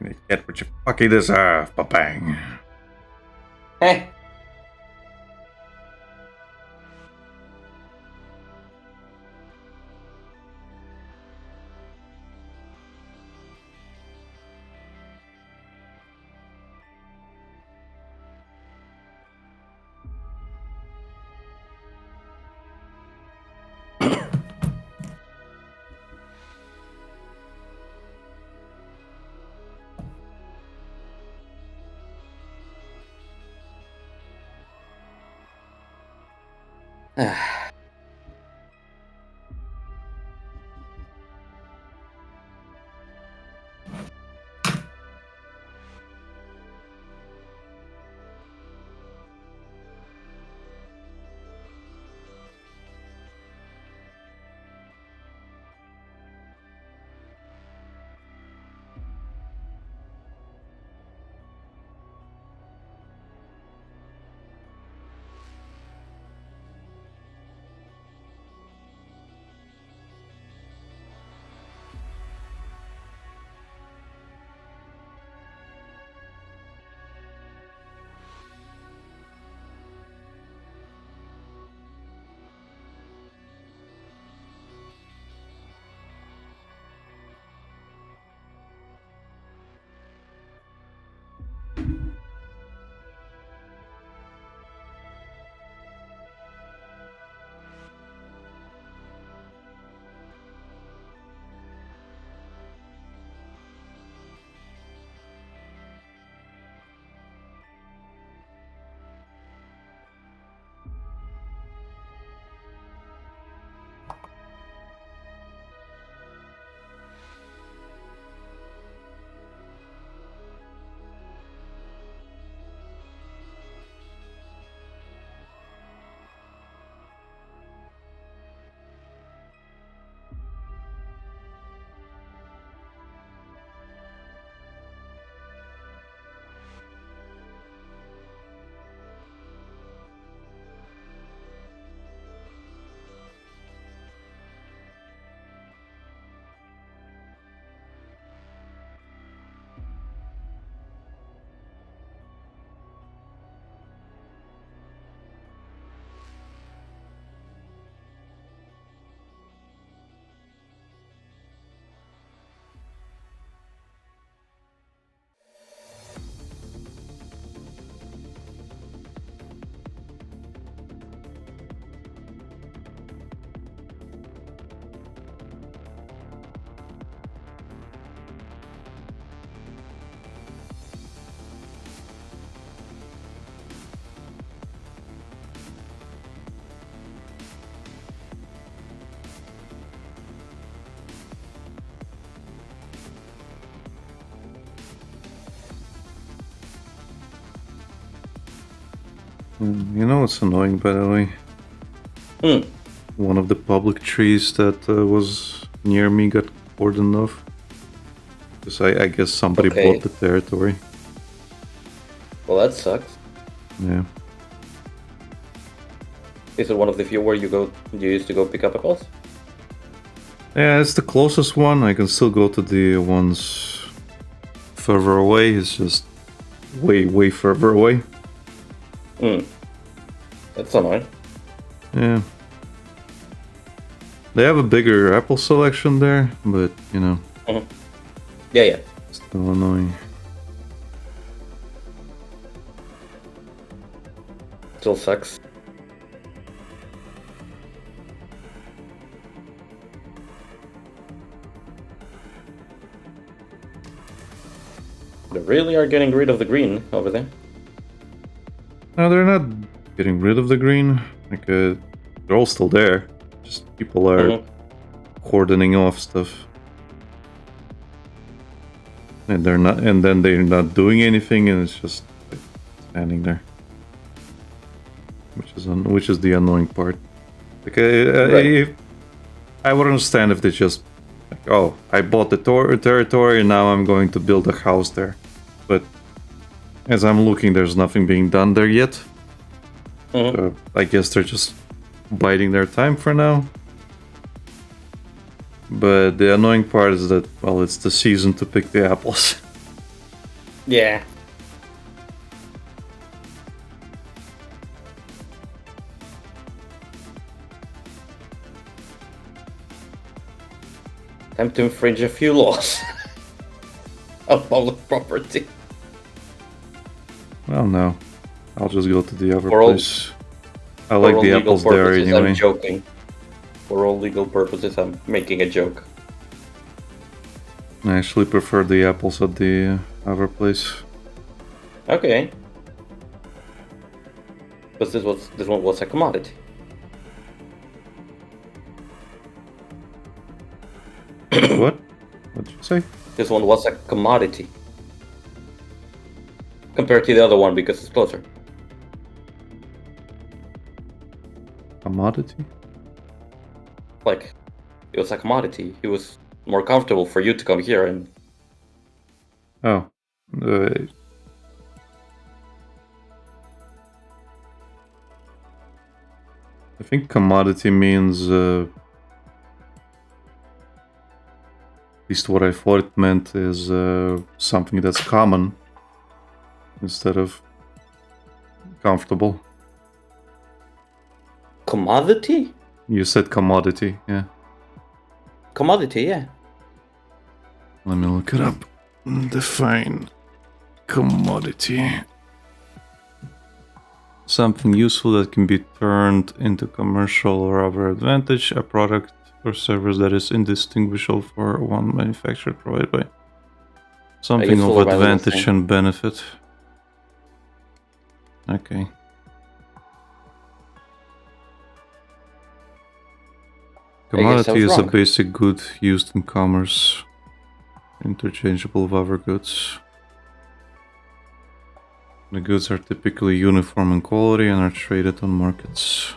You get what you fucking deserve, ba-bang. Hey! You know what's annoying, by the way? Hmm. One of the public trees that was near me got cordoned off. Because I guess somebody Okay. bought the territory. Well, that sucks. Yeah. Is it one of the few where you used to go pick up apples? Yeah, it's the closest one. I can still go to the ones further away. It's just way further away. Hmm. That's annoying. Yeah. They have a bigger apple selection there, but, you know. Mm-hmm. Yeah. Still annoying. Still sucks. They really are getting rid of the green over there. No, they're not getting rid of the green. Like, they're all still there. Just people are cordoning off stuff. And they're not, and then they're not doing anything, and it's just like, standing there, which is the annoying part. Like, I would understand if they just, like, oh, I bought the territory, and now I'm going to build a house there. But as I'm looking, there's nothing being done there yet. So I guess they're just biding their time for now. But the annoying part is that, well, it's the season to pick the apples. Yeah. Time to infringe a few laws of public property. Well, no. I'll just go to the other For all- place. I like the apples there anyway. I'm joking. For all legal purposes, I'm making a joke. I actually prefer the apples at the other place. Okay. But this one was a commodity. What? What did you say? This one was a commodity. Compared to the other one because it's closer. Commodity? Like, it was a commodity. It was more comfortable for you to come here and... Oh. I think commodity means... at least what I thought it meant is something that's common instead of comfortable. Commodity? You said commodity, yeah. Commodity, yeah. Let me look it up. Define commodity. Something useful that can be turned into commercial or other advantage, a product or service that is indistinguishable for one manufacturer provided by something of advantage and benefit. Okay. Commodity is a basic good used in commerce, interchangeable with other goods. The goods are typically uniform in quality and are traded on markets.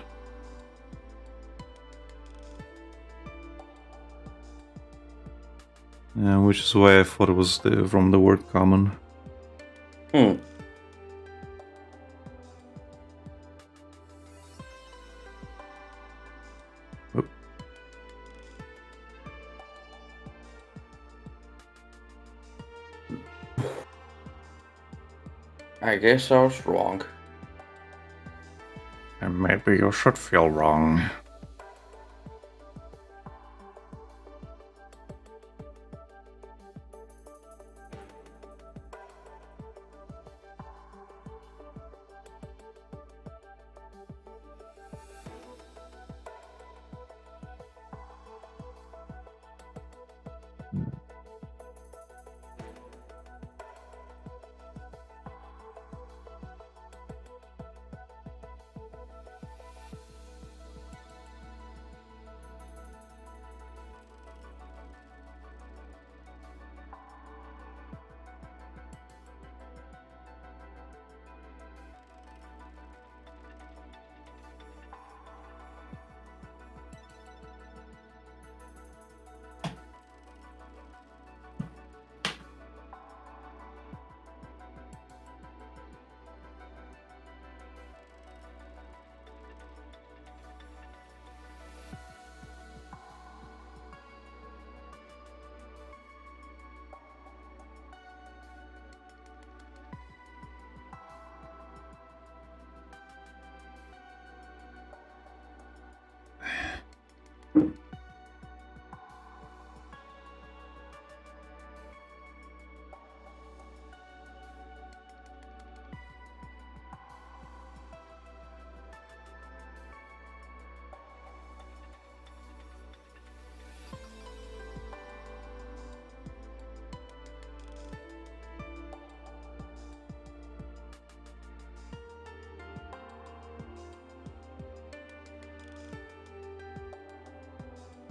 Yeah, which is why I thought it was from the word common. I guess I was wrong. And maybe you should feel wrong.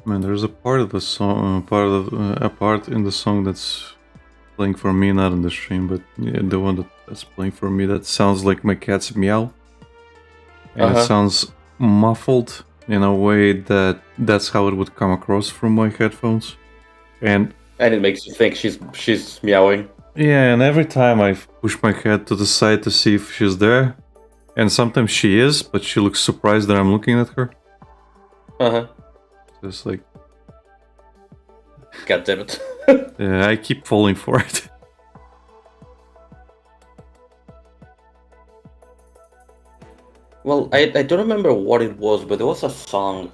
Man, there's a part of the song, a part in the song that's playing for me, not in the stream, but yeah, the one that's playing for me that sounds like my cat's meow, and it sounds muffled in a way that's how it would come across from my headphones, and it makes you think she's meowing. Yeah, and every time I push my head to the side to see if she's there, and sometimes she is, but she looks surprised that I'm looking at her. So it's like, God damn it. yeah, I keep falling for it. Well, I don't remember what it was, but there was a song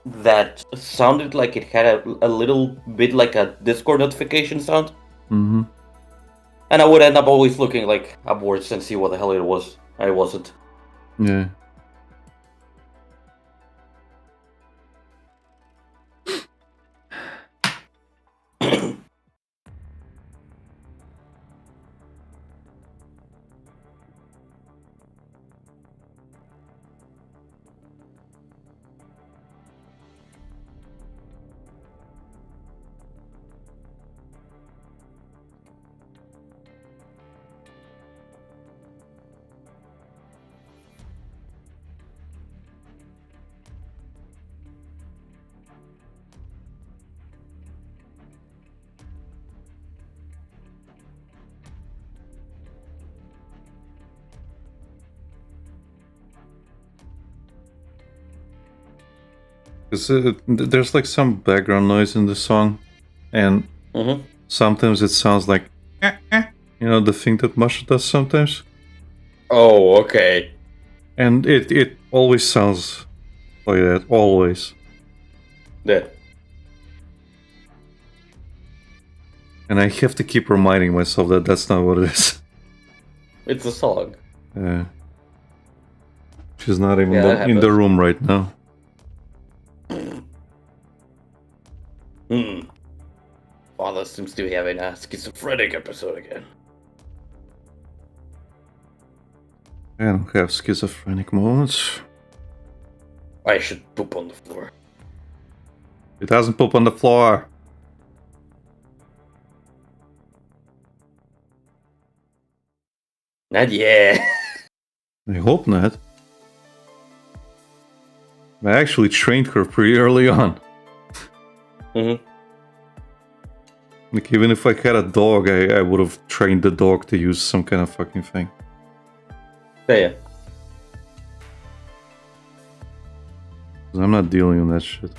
that sounded like it had a little bit like a Discord notification sound. Mm-hmm. And I would end up always looking like upwards and see what the hell it was. I wasn't. Yeah. There's like some background noise in the song, and sometimes it sounds like, you know, the thing that Masha does sometimes. Oh, okay. And it always sounds like that, always. Yeah. And I have to keep reminding myself that that's not what it is. It's a song. Yeah. She's not even in the room right now. Father seems to be having a schizophrenic episode again. I don't have schizophrenic moments. I should poop on the floor. It doesn't poop on the floor. Not yet. I hope not. I actually trained her pretty early on. Like, even if I had a dog, I would have trained the dog to use some kind of fucking thing. Yeah. I'm not dealing with that shit.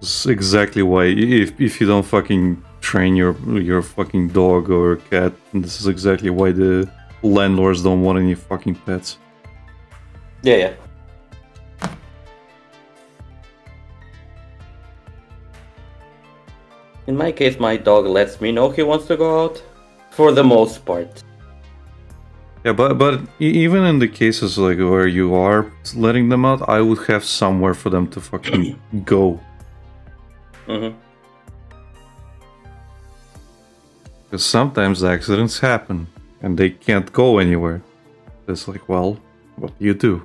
This is exactly why, if you don't fucking train your fucking dog or cat, this is exactly why the landlords don't want any fucking pets. Yeah. In my case, my dog lets me know he wants to go out, for the most part. Yeah, but even in the cases like where you are letting them out, I would have somewhere for them to fucking go. Because sometimes accidents happen and they can't go anywhere. It's like, well, what do you do?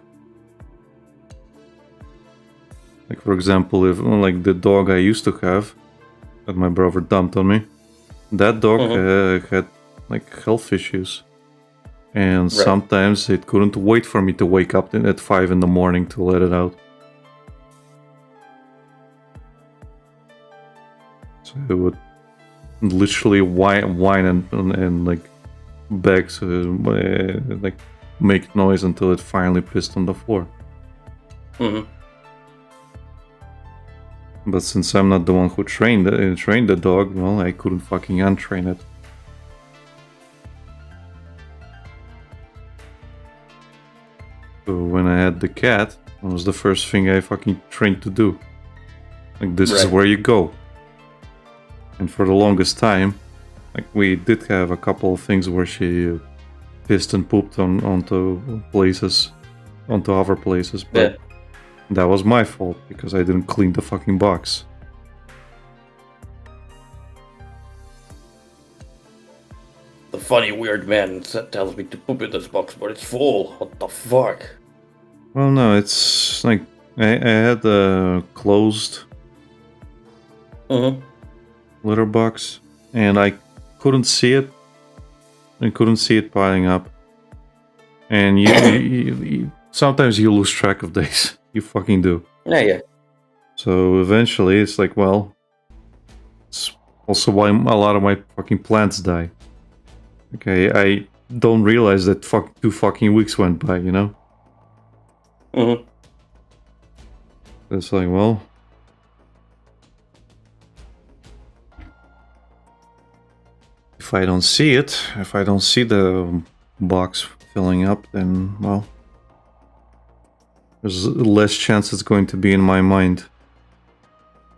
Like, for example, if like the dog I used to have that my brother dumped on me, that dog had like health issues. And sometimes it couldn't wait for me to wake up at 5 in the morning to let it out. So it would literally whine and like beg to like make noise until it finally pissed on the floor. But since I'm not the one who trained the dog, well, I couldn't fucking untrain it. So when I had the cat, it was the first thing I fucking trained to do. Like, this is where you go. And for the longest time, like, we did have a couple of things where she pissed and pooped onto other places, but that was my fault because I didn't clean the fucking box. The funny weird man tells me to poop in this box, but it's full. What the fuck? Well, no, it's like I had a closed litter box, and I couldn't see it. I couldn't see it piling up. And you sometimes you lose track of days. You fucking do. Yeah. So eventually, it's like, well, it's also why a lot of my fucking plants die. Okay, I don't realize that 2 fucking weeks went by, you know? It's like, well, if I don't see it, if I don't see the box filling up, then, well, there's less chance it's going to be in my mind.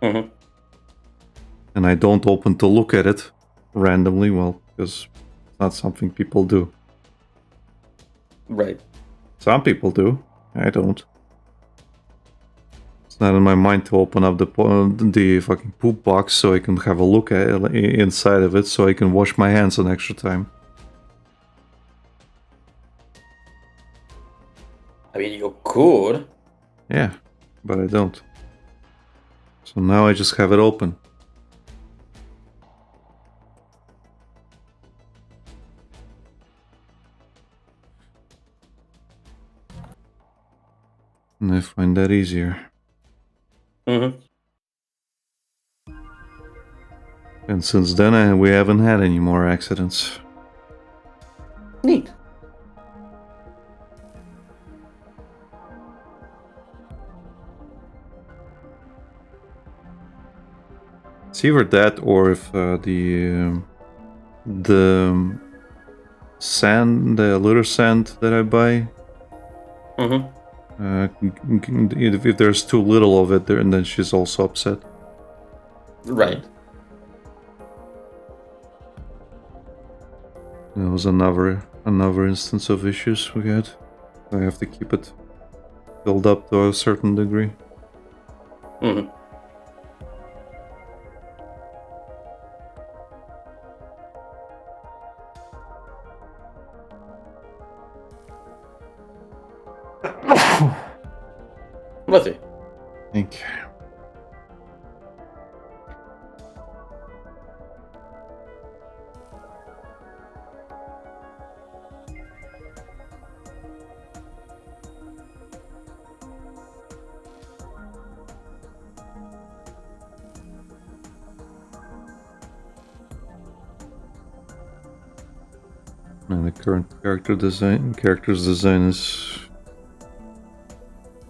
And I don't open to look at it randomly, well, because it's not something people do. Right. Some people do. I don't. It's not in my mind to open up the fucking poop box so I can have a look at it, inside of it, so I can wash my hands an extra time. I mean, you could. Yeah, but I don't. So now I just have it open. And I find that easier. And since then, we haven't had any more accidents. Neat. It's either that, or if the sand, the litter sand that I buy, if there's too little of it there, and then she's also upset. Right. There was another instance of issues we had. I have to keep it filled up to a certain degree. Let's see. Thank you. And the current character's design is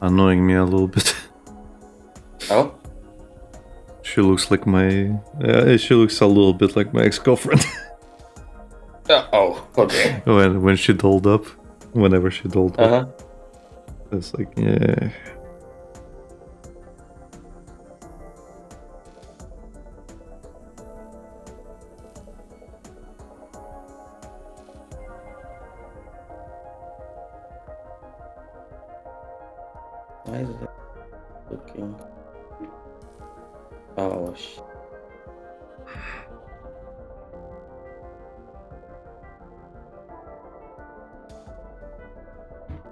annoying me a little bit. Oh? She looks like she looks a little bit like my ex-girlfriend. Okay. when she dolled up. Whenever she dolled up. It's like, yeah. Why is it looking? Oh, shit.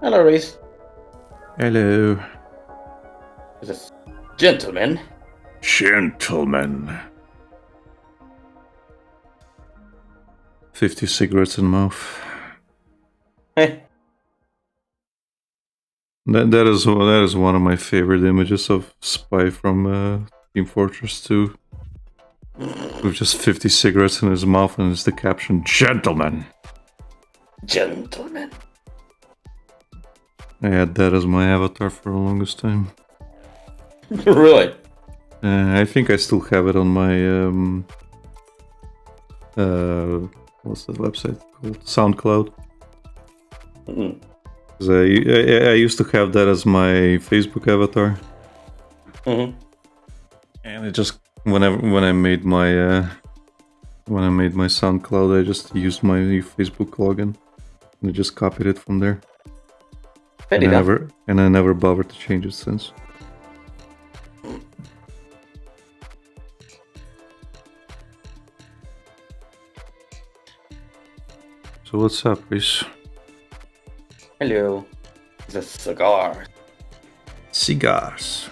Hello, Reese. Hello. Is this gentleman? Gentleman. 50 cigarettes in mouth. That is one of my favorite images of Spy from Team Fortress 2. With just 50 cigarettes in his mouth, and it's the caption, "Gentleman." Gentleman. I had that as my avatar for the longest time. Really? I think I still have it on my what's that website called? SoundCloud. Because I used to have that as my Facebook avatar. And it just when I made my SoundCloud, I just used my Facebook login and I just copied it from there. And I never bothered to change it since. So what's up, Reese? Hello. The cigar. Cigars.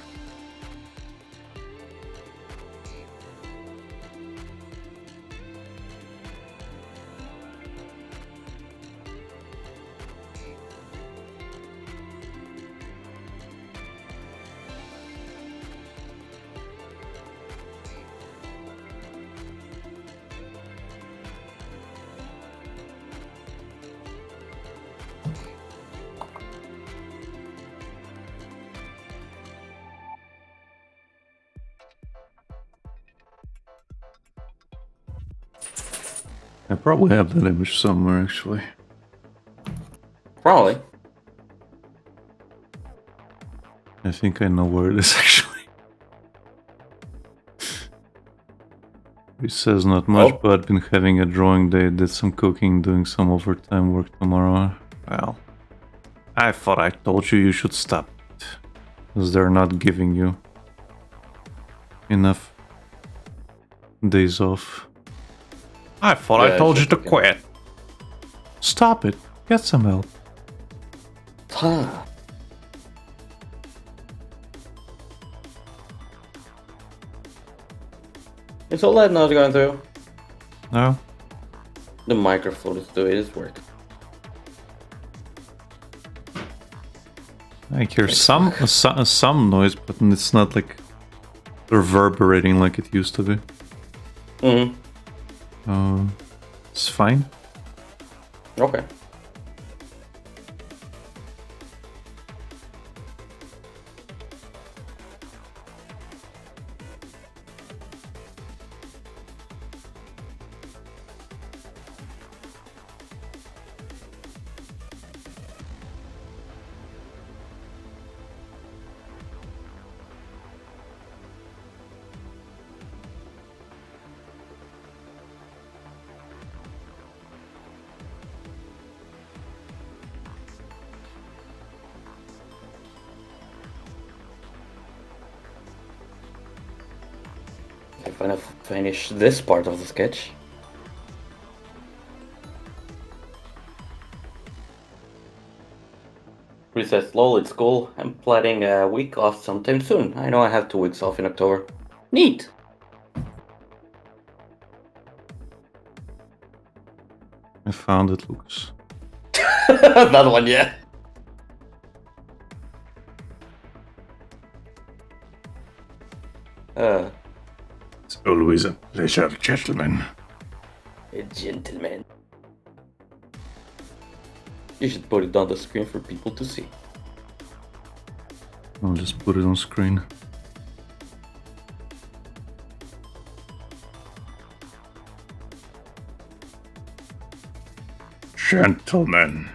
I probably have that image somewhere, actually. Probably. I think I know where it is, actually. He says not much, Oh. but been having a drawing day, did some cooking, doing some overtime work tomorrow. Well, I thought I told you should stop it. Because they're not giving you enough days off. I thought I told you to quit. Stop it. Get some help. Huh. It's all that not going through. No? The microphone is doing its work. I hear some noise, but it's not like reverberating like it used to be. It's fine. Okay. If I finish this part of the sketch. Chris says, lol, it's cool. I'm planning a week off sometime soon. I know I have 2 weeks off in October. Neat! I found it, Lucas. That one, yeah. It's always a pleasure, gentlemen. A gentleman. You should put it on the screen for people to see. I'll just put it on screen. Gentlemen.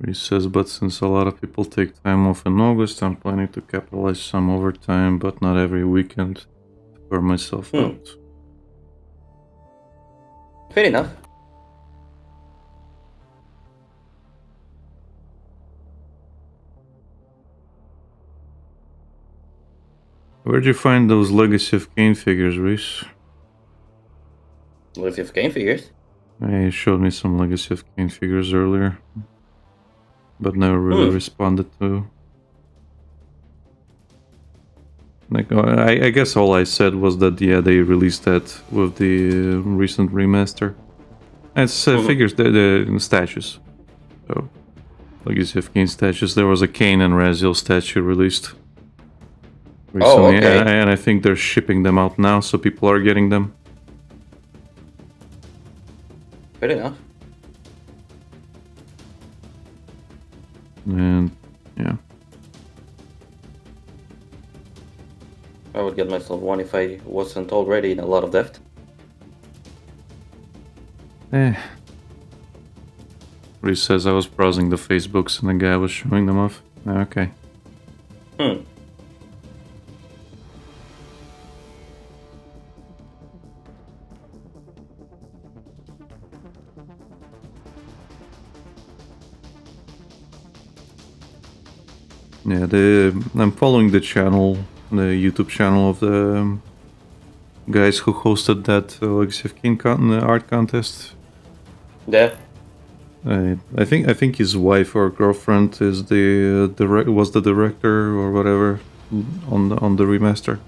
He says, but since a lot of people take time off in August, I'm planning to capitalize some overtime, but not every weekend, to burn myself out. Fair enough. Where'd you find those Legacy of Kain figures, Reese? Legacy of Kain figures? You showed me some Legacy of Kain figures earlier, but never really responded to. Like, I guess all I said was that, yeah, they released that with the recent remaster. It's figures, the statues. So, Legacy of Kain statues. There was a Kain and Raziel statue released recently, okay. and I think they're shipping them out now, so people are getting them. Fair enough. And, yeah. I would get myself one if I wasn't already in a lot of debt. Reese says I was browsing the Facebooks and the guy was showing them off. Okay. Yeah, I'm following the channel, the YouTube channel of the guys who hosted that Legacy of Kain art contest. Yeah. I think his wife or girlfriend is was the director or whatever on the remaster.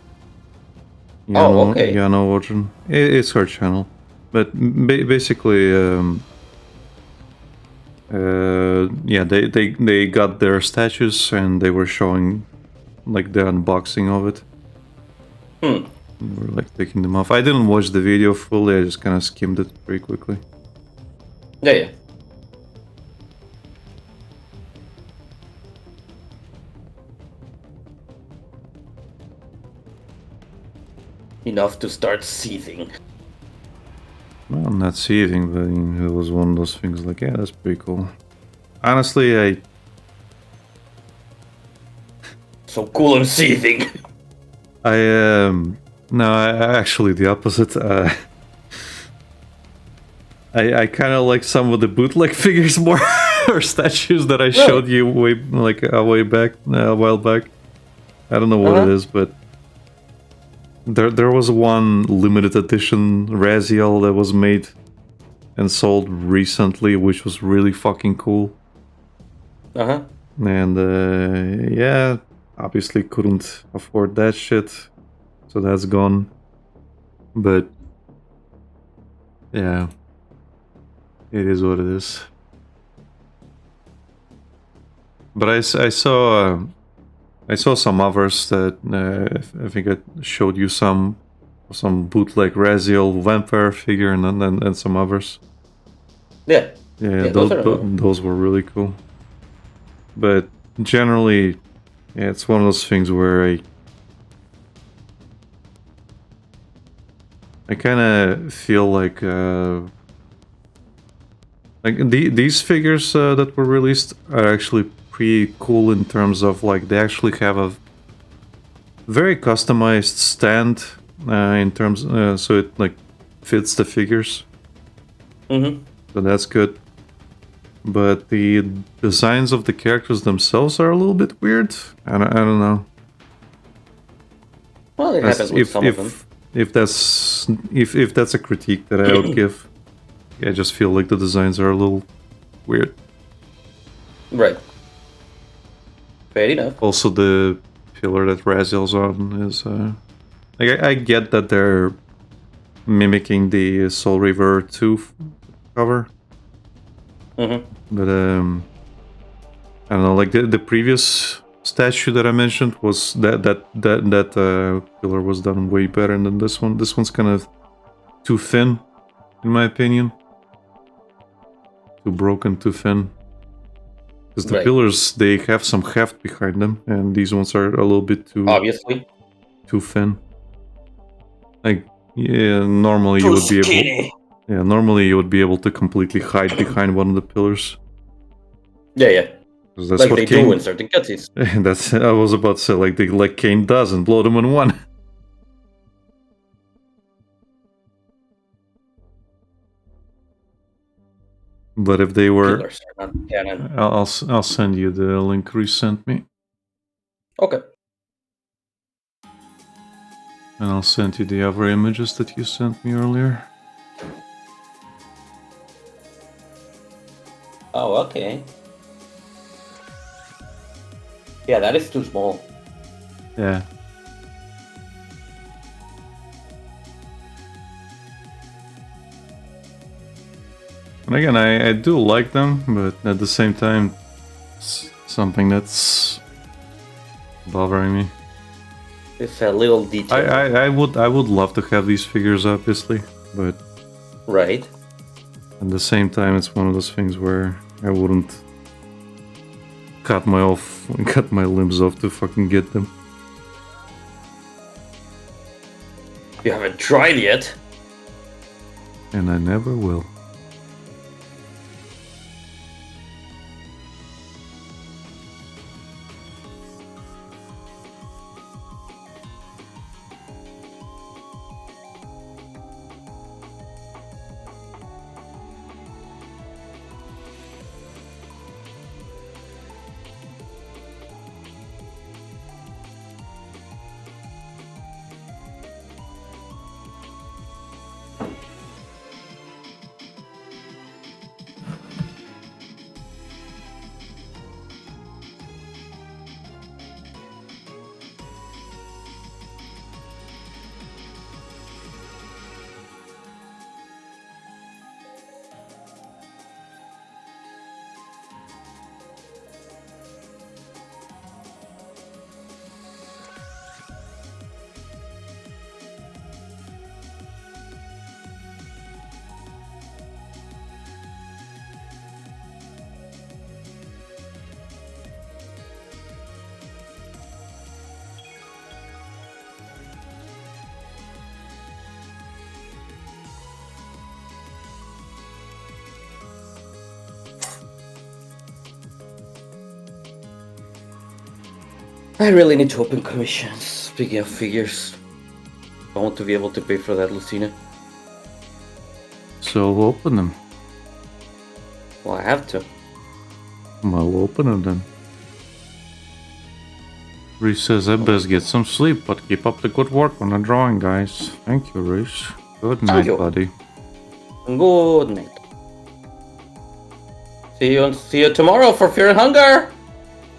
Okay. Jano Orjan. It's her channel, but basically, yeah, they got their statues and they were showing like the unboxing of it. We're like taking them off. I didn't watch the video fully. I just kind of skimmed it pretty quickly. Yeah. Enough to start seething. Well, I'm not seething, but it was one of those things like, yeah, that's pretty cool. Honestly, So cool and seething. No, actually the opposite. I kind of like some of the bootleg figures more, or statues that I showed you way back, a while back. I don't know what it is, but there was one limited edition Raziel that was made and sold recently, which was really fucking cool. And yeah, obviously couldn't afford that shit, so that's gone. But yeah, it is what it is. But I saw some others that I think I showed you some bootleg Raziel vampire figure and some others. Yeah. Yeah, those were really cool. But generally, yeah, it's one of those things where I kind of feel like these figures that were released are actually pretty cool in terms of like they actually have a very customized stand in terms so it like fits the figures. So that's good. But the designs of the characters themselves are a little bit weird. I don't know. Well, it happens with some of them. If that's a critique that I would give, I just feel like the designs are a little weird. Right. Fair enough. Also, the pillar that Raziel's on is like I get that they're mimicking the Soul Reaver 2 cover. But I don't know, like the previous statue that I mentioned was that pillar was done way better than this one. This one's kind of too thin, in my opinion. Too broken, too thin. Because the pillars, they have some heft behind them, and these ones are a little bit too too thin. Like, yeah, normally you would be able. Yeah, normally you would be able to completely hide behind one of the pillars. Yeah. That's like what they do in certain cutscenes. That's I was about to say, like Kain does and blow them in one. But if they were, Pillars are not canon. I'll send you the link Reese sent me. Okay. And I'll send you the other images that you sent me earlier. Oh, okay. Yeah, that is too small. Yeah. And again, I do like them, but at the same time, it's something that's bothering me. It's a little detail. I would love to have these figures, obviously, but Right. at the same time, it's one of those things where I wouldn't cut my limbs off to fucking get them. You haven't tried yet. And I never will. I really need to open commissions. Speaking of figures, I want to be able to pay for that, Lucina. So open them. Well, I have to. I'll open them then. Reese says I best get some sleep, but keep up the good work on the drawing, guys. Thank you, Reese. Good night, you. buddy. Good night. See you tomorrow for Fear and Hunger.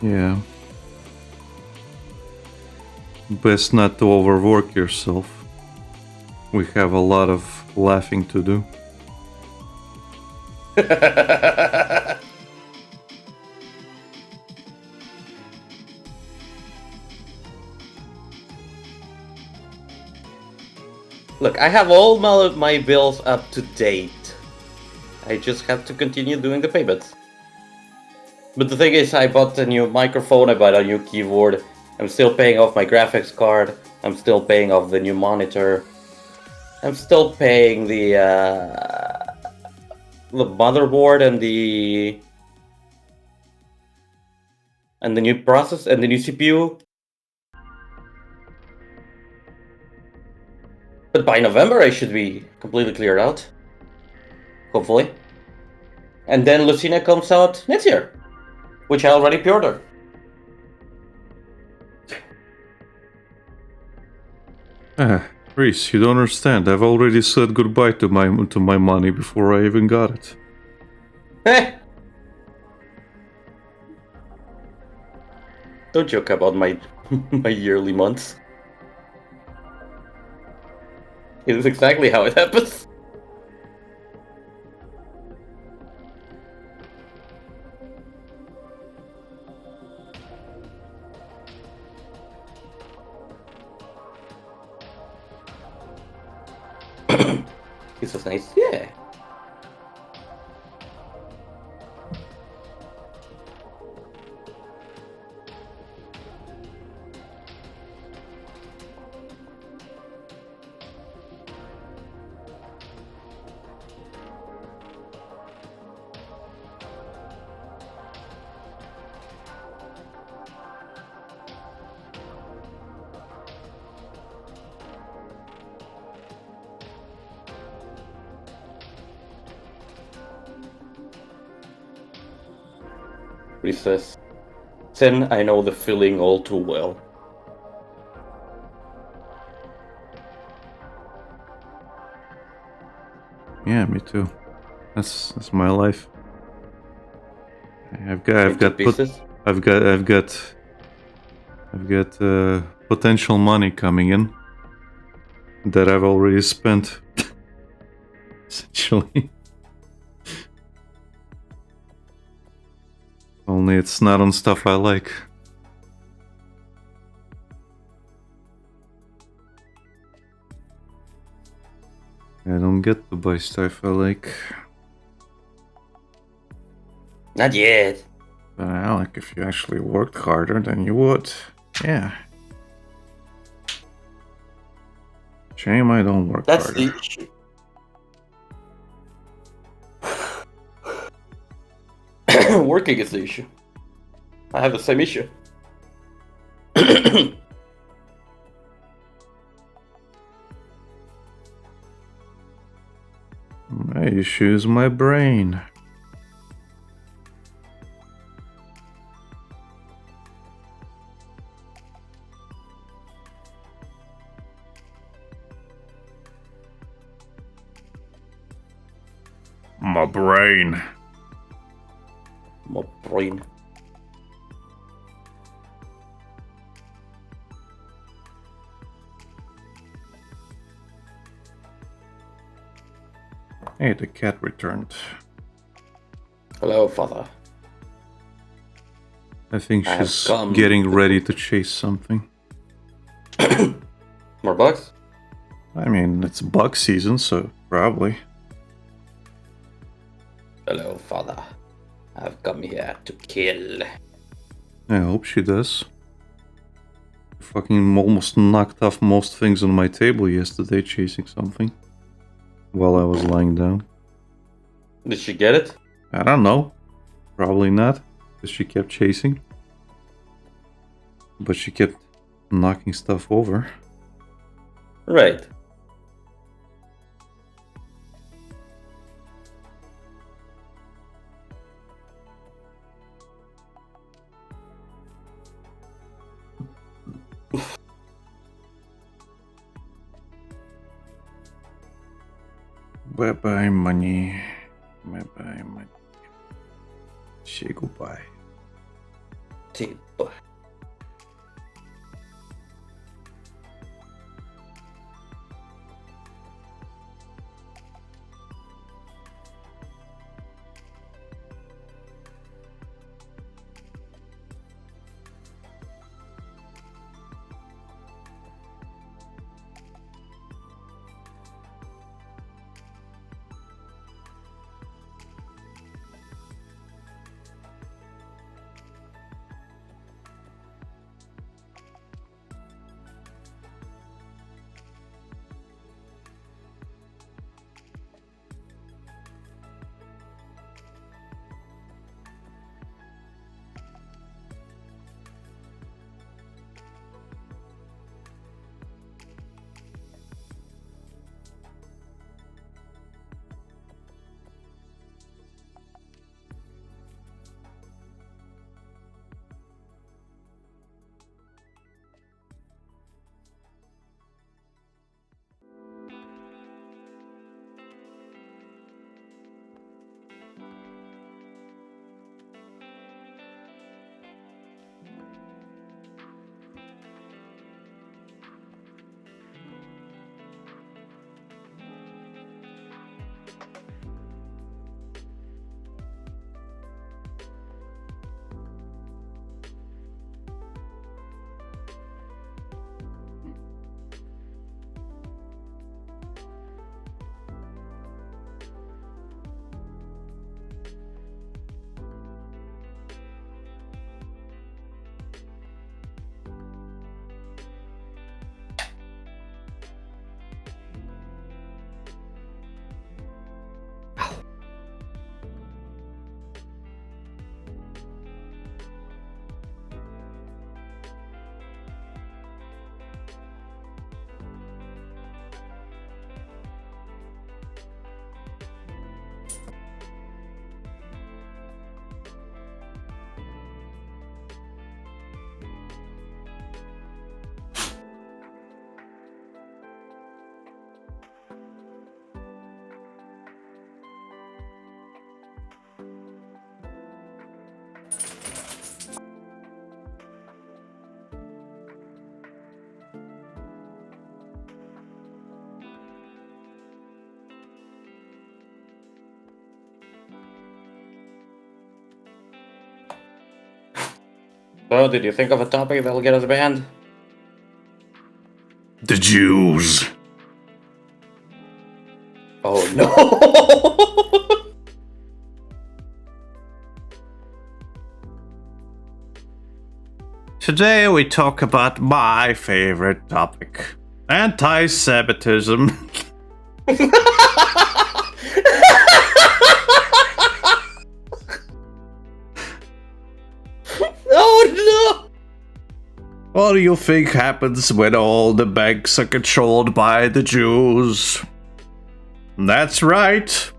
Yeah. Best not to overwork yourself. We have a lot of laughing to do. Look, I have all my bills up to date. I just have to continue doing the payments. But the thing is, I bought a new microphone, I bought a new keyboard, I'm still paying off my graphics card, I'm still paying off the new monitor, I'm still paying the motherboard and the new process and the new CPU. But by November I should be completely cleared out. Hopefully. And then Lucina comes out next year, which I already pre-ordered. Reese, you don't understand. I've already said goodbye to my money before I even got it. Don't joke about my yearly months. It is exactly how it happens. This was nice. Yeah. He says, Sen, I know the feeling all too well. Yeah, me too. That's my life. I've got potential money coming in that I've already spent. Essentially. Only it's not on stuff I like. I don't get to buy stuff I like. Not yet. But like if you actually worked harder, then you would. Yeah. Shame I don't work That's harder. the issue. Working is the issue. I have the same issue. My issue is my brain. My brain. My brain. Hey, the cat returned. Hello, father. I think I have she's come getting to- ready to chase something. More bugs? I mean, it's bug season, so probably. Hello, father. I've come here to kill. I hope she does. Fucking almost knocked off most things on my table yesterday chasing something. While I was lying down. Did she get it? I don't know. Probably not. Because she kept chasing. But she kept knocking stuff over. Right. Bye bye, money. Bye bye, money. Say goodbye. Tipo. So, did you think of a topic that'll get us banned? The Jews. Oh no! Today we talk about my favorite topic. Anti-Semitism. Oh no! What do you think happens when all the banks are controlled by the Jews? That's right.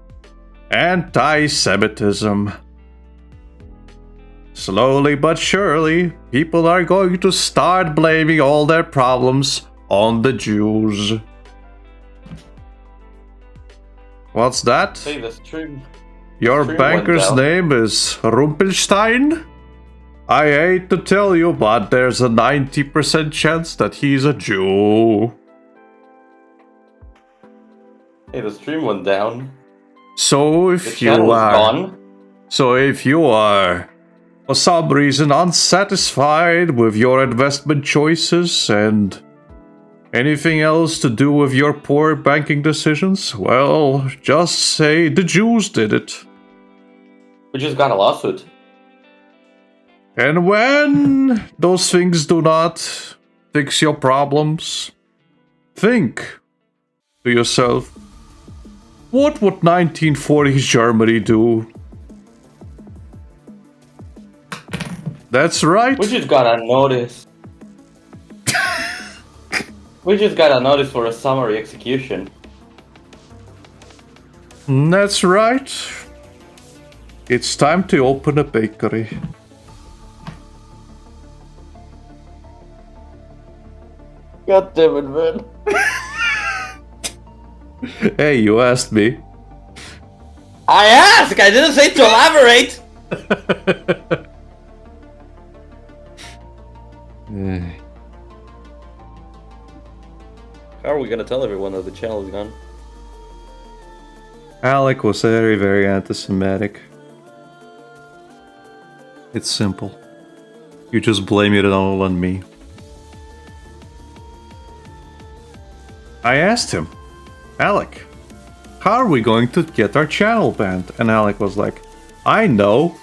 Anti-Semitism. Slowly but surely, people are going to start blaming all their problems on the Jews. What's that? Hey, the stream. Your stream banker's went down. name is Rumpelstein? I hate to tell you, but there's a 90% chance that he's a Jew. Hey, the stream went down. So The if you channel is are... gone. So if you are, for some reason, unsatisfied with your investment choices and anything else to do with your poor banking decisions, well, just say the Jews did it. We just got a lawsuit. And when those things do not fix your problems, think to yourself, what would 1940s Germany do? That's right. We just got a notice. We just got a notice for a summary execution. That's right. It's time to open a bakery. God damn it, man. Hey, you asked me. I asked! I didn't say to elaborate! How are we gonna tell everyone that the channel is gone? Alec was very, very anti-Semitic. It's simple. You just blame it all on me. I asked him, Alec, how are we going to get our channel banned? And Alec was like, I know.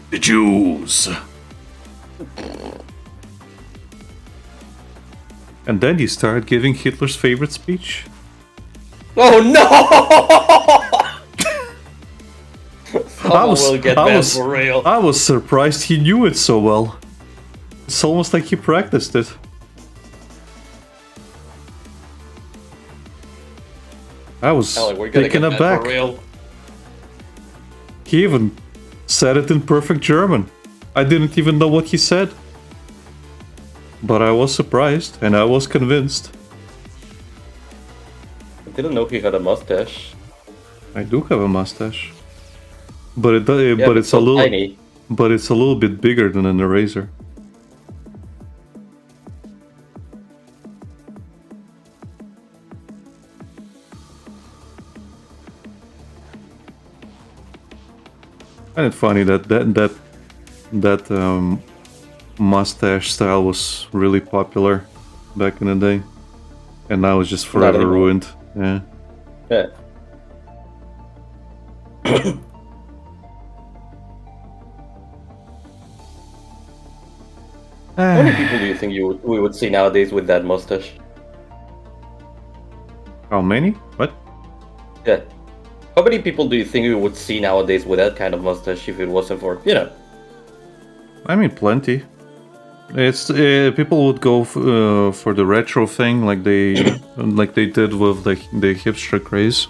The Jews. And then he started giving Hitler's favorite speech. Oh no! Someone will get banned for real. I was surprised he knew it so well. It's almost like he practiced it. I was We're gonna taken get banned aback. for real. He even said it in perfect German. I didn't even know what he said. But I was surprised, and I was convinced. I didn't know he had a mustache. I do have a mustache. But Yeah, but it's so a little tiny. but it's a little bit bigger than an eraser. And it's funny that mustache style was really popular back in the day, and now it's just forever anymore. ruined. Yeah. Yeah. How many people do you think we would see nowadays with that mustache? How many? What? Yeah. How many people do you think we would see nowadays with that kind of mustache if it wasn't for, you know? I mean, plenty. It's people would go for the retro thing, like they did with the hipster craze.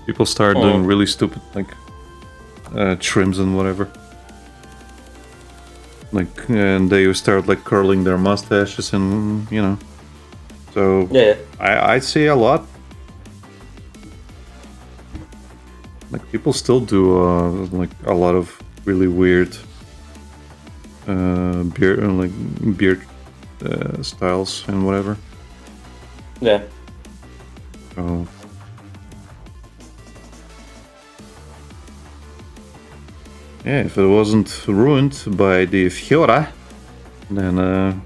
People started doing really stupid trims and whatever. And they start curling their mustaches and So Yeah. I see a lot. People still do a lot of really weird beard styles and whatever. Yeah. So Yeah, if it wasn't ruined by the Fiora, then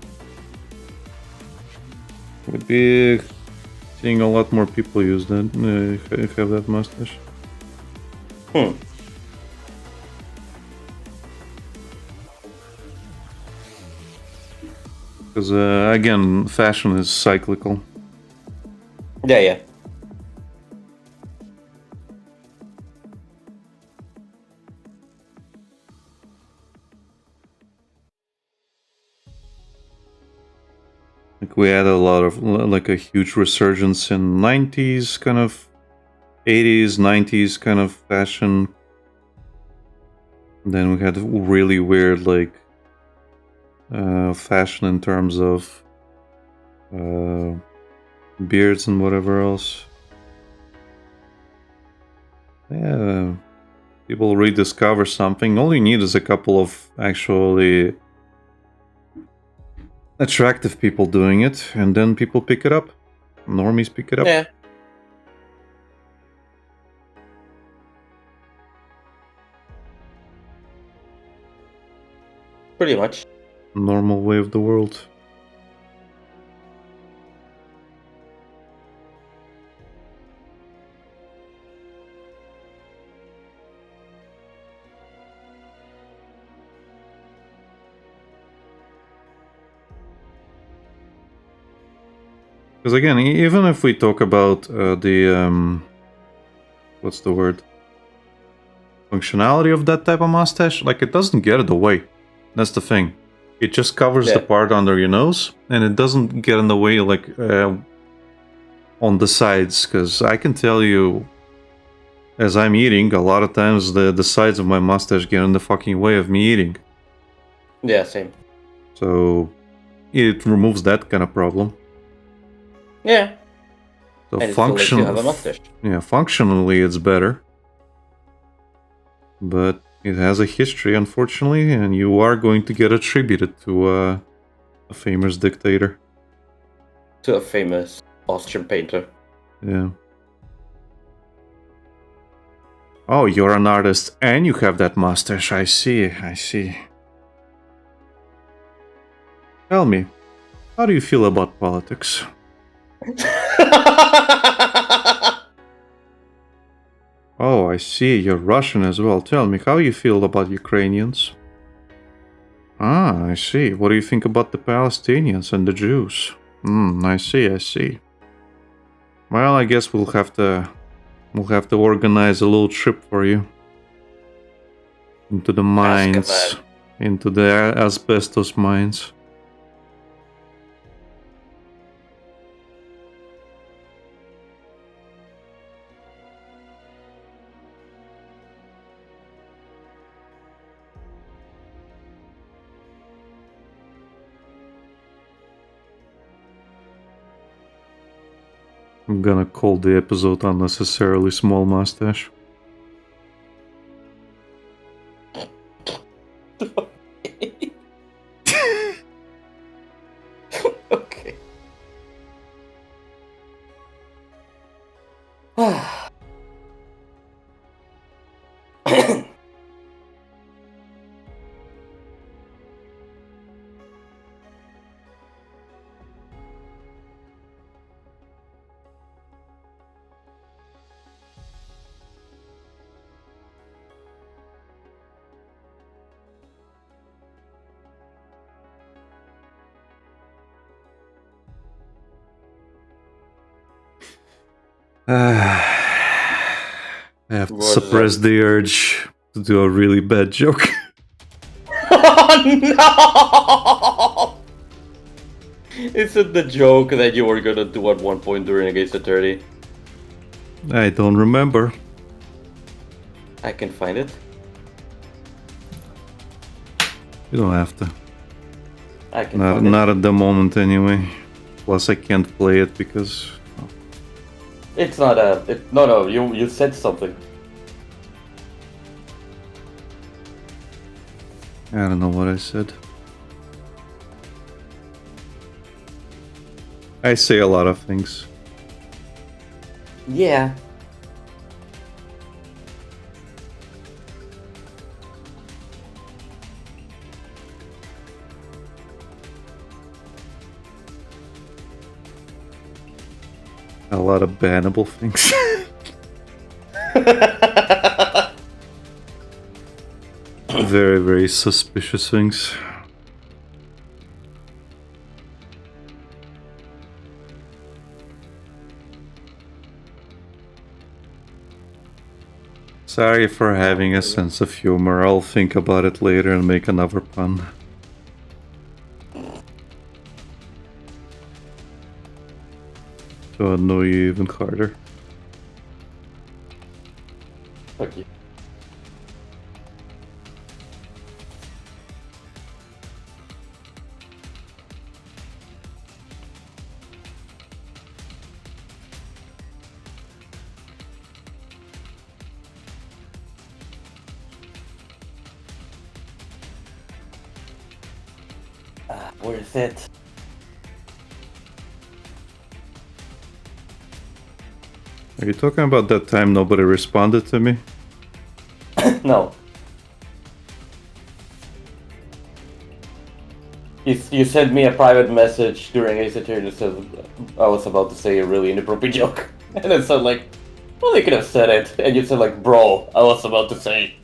we'd be seeing a lot more people use that, if have that mustache. Because, again, fashion is cyclical. Yeah. Like, we had a lot of, like, a huge resurgence in 90s, kind of 80s, 90s kind of fashion. Then we had really weird, like, fashion in terms of beards and whatever else. Yeah, people rediscover something. All you need is a couple of actually attractive people doing it, and then people pick it up. Normies pick it up. Yeah. Pretty much. Normal way of the world. Because again, even if we talk about the what's the word? Functionality of that type of mustache, like, it doesn't get in the way. That's the thing. It just covers the part under your nose, and it doesn't get in the way, like, on the sides. Because I can tell you, as I'm eating, a lot of times the sides of my mustache get in the fucking way of me eating. Yeah, same. So it removes that kind of problem. Yeah. So and you have a mustache. Yeah, functionally it's better. But it has a history, unfortunately, and you are going to get attributed to a famous dictator. To a famous Austrian painter. Yeah. Oh, you're an artist and you have that mustache. I see. Tell me, how do you feel about politics? Oh, I see. You're Russian as well. Tell me, how you feel about Ukrainians? Ah, I see. What do you think about the Palestinians and the Jews? I see. Well, I guess we'll have to organize a little trip for you into the mines, into the asbestos mines. I'm gonna call the episode Unnecessarily Small Mustache. Okay. I have to suppress the urge to do a really bad joke. Oh no! Is it the joke that you were gonna do at one point during Against the 30? I don't remember. I can find it. You don't have to. I can find it. Not at the moment anyway. Plus I can't play it because... It's not a... No, you said something. I don't know what I said. I say a lot of things. Yeah. a lot of bannable things. Very, very suspicious things. Sorry for having a sense of humor. I'll think about it later and make another pun. To annoy you even harder. Fuck you. Where is it? Are you talking about that time nobody responded to me? No. You sent me a private message during Ace Attorney that said I was about to say a really inappropriate joke. And it said like, well, they could have said it. And you said like, bro, I was about to say.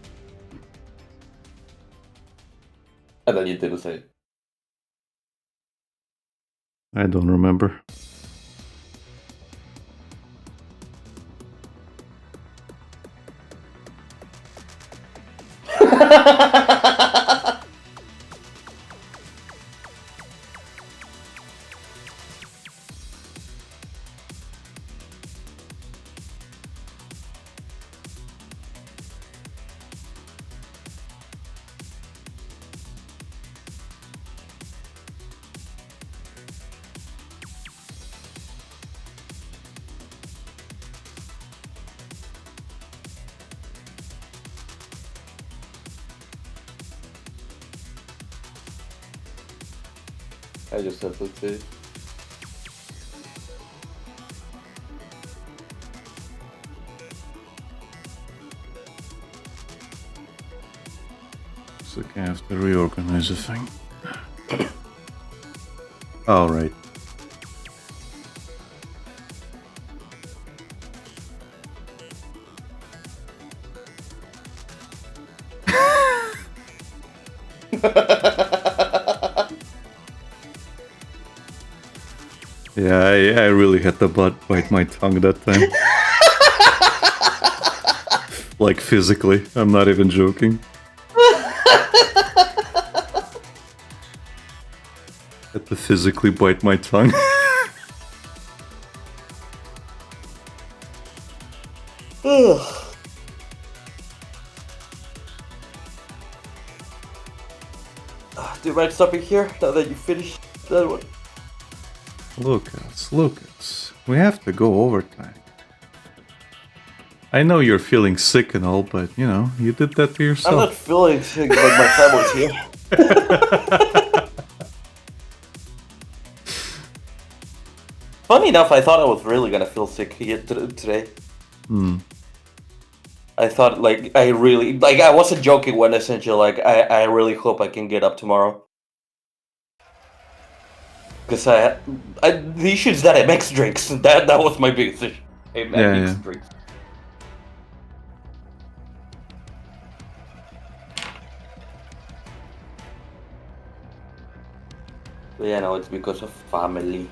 And then you didn't say it. I don't remember. I just have to say. So I have to reorganize the thing. Alright. Yeah, I really had to bite my tongue that time. Like physically, I'm not even joking. Had to physically bite my tongue. Do you mind stopping here now that you finished that one? Lucas, we have to go overtime. I know you're feeling sick and all, but you know, you did that to yourself. I'm not feeling sick, but my family's here. Funny enough, I thought I was really gonna feel sick here today. I thought, like, I wasn't joking when I sent you, like, I really hope I can get up tomorrow. Because the issue is that I mix drinks. That was my biggest issue. I mix drinks. But yeah, no, it's because of family.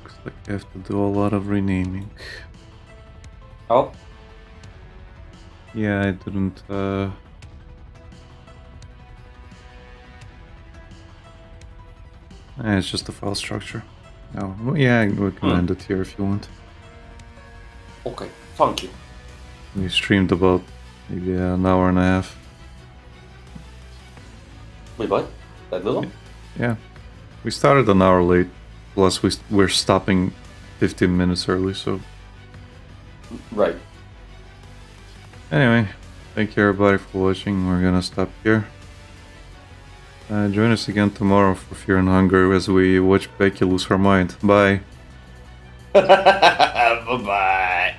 Looks like I have to do a lot of renaming. Oh? Yeah, I didn't, it's just the file structure. No, well, yeah, we can end it here if you want. Okay, thank you. We streamed about maybe an hour and a half. Wait, what? That little? Yeah. We started an hour late. Plus, we're stopping 15 minutes early, so... Right. Anyway, thank you everybody for watching. We're gonna stop here. Join us again tomorrow for Fear and Hunger as we watch Becky lose her mind. Bye. Bye-bye.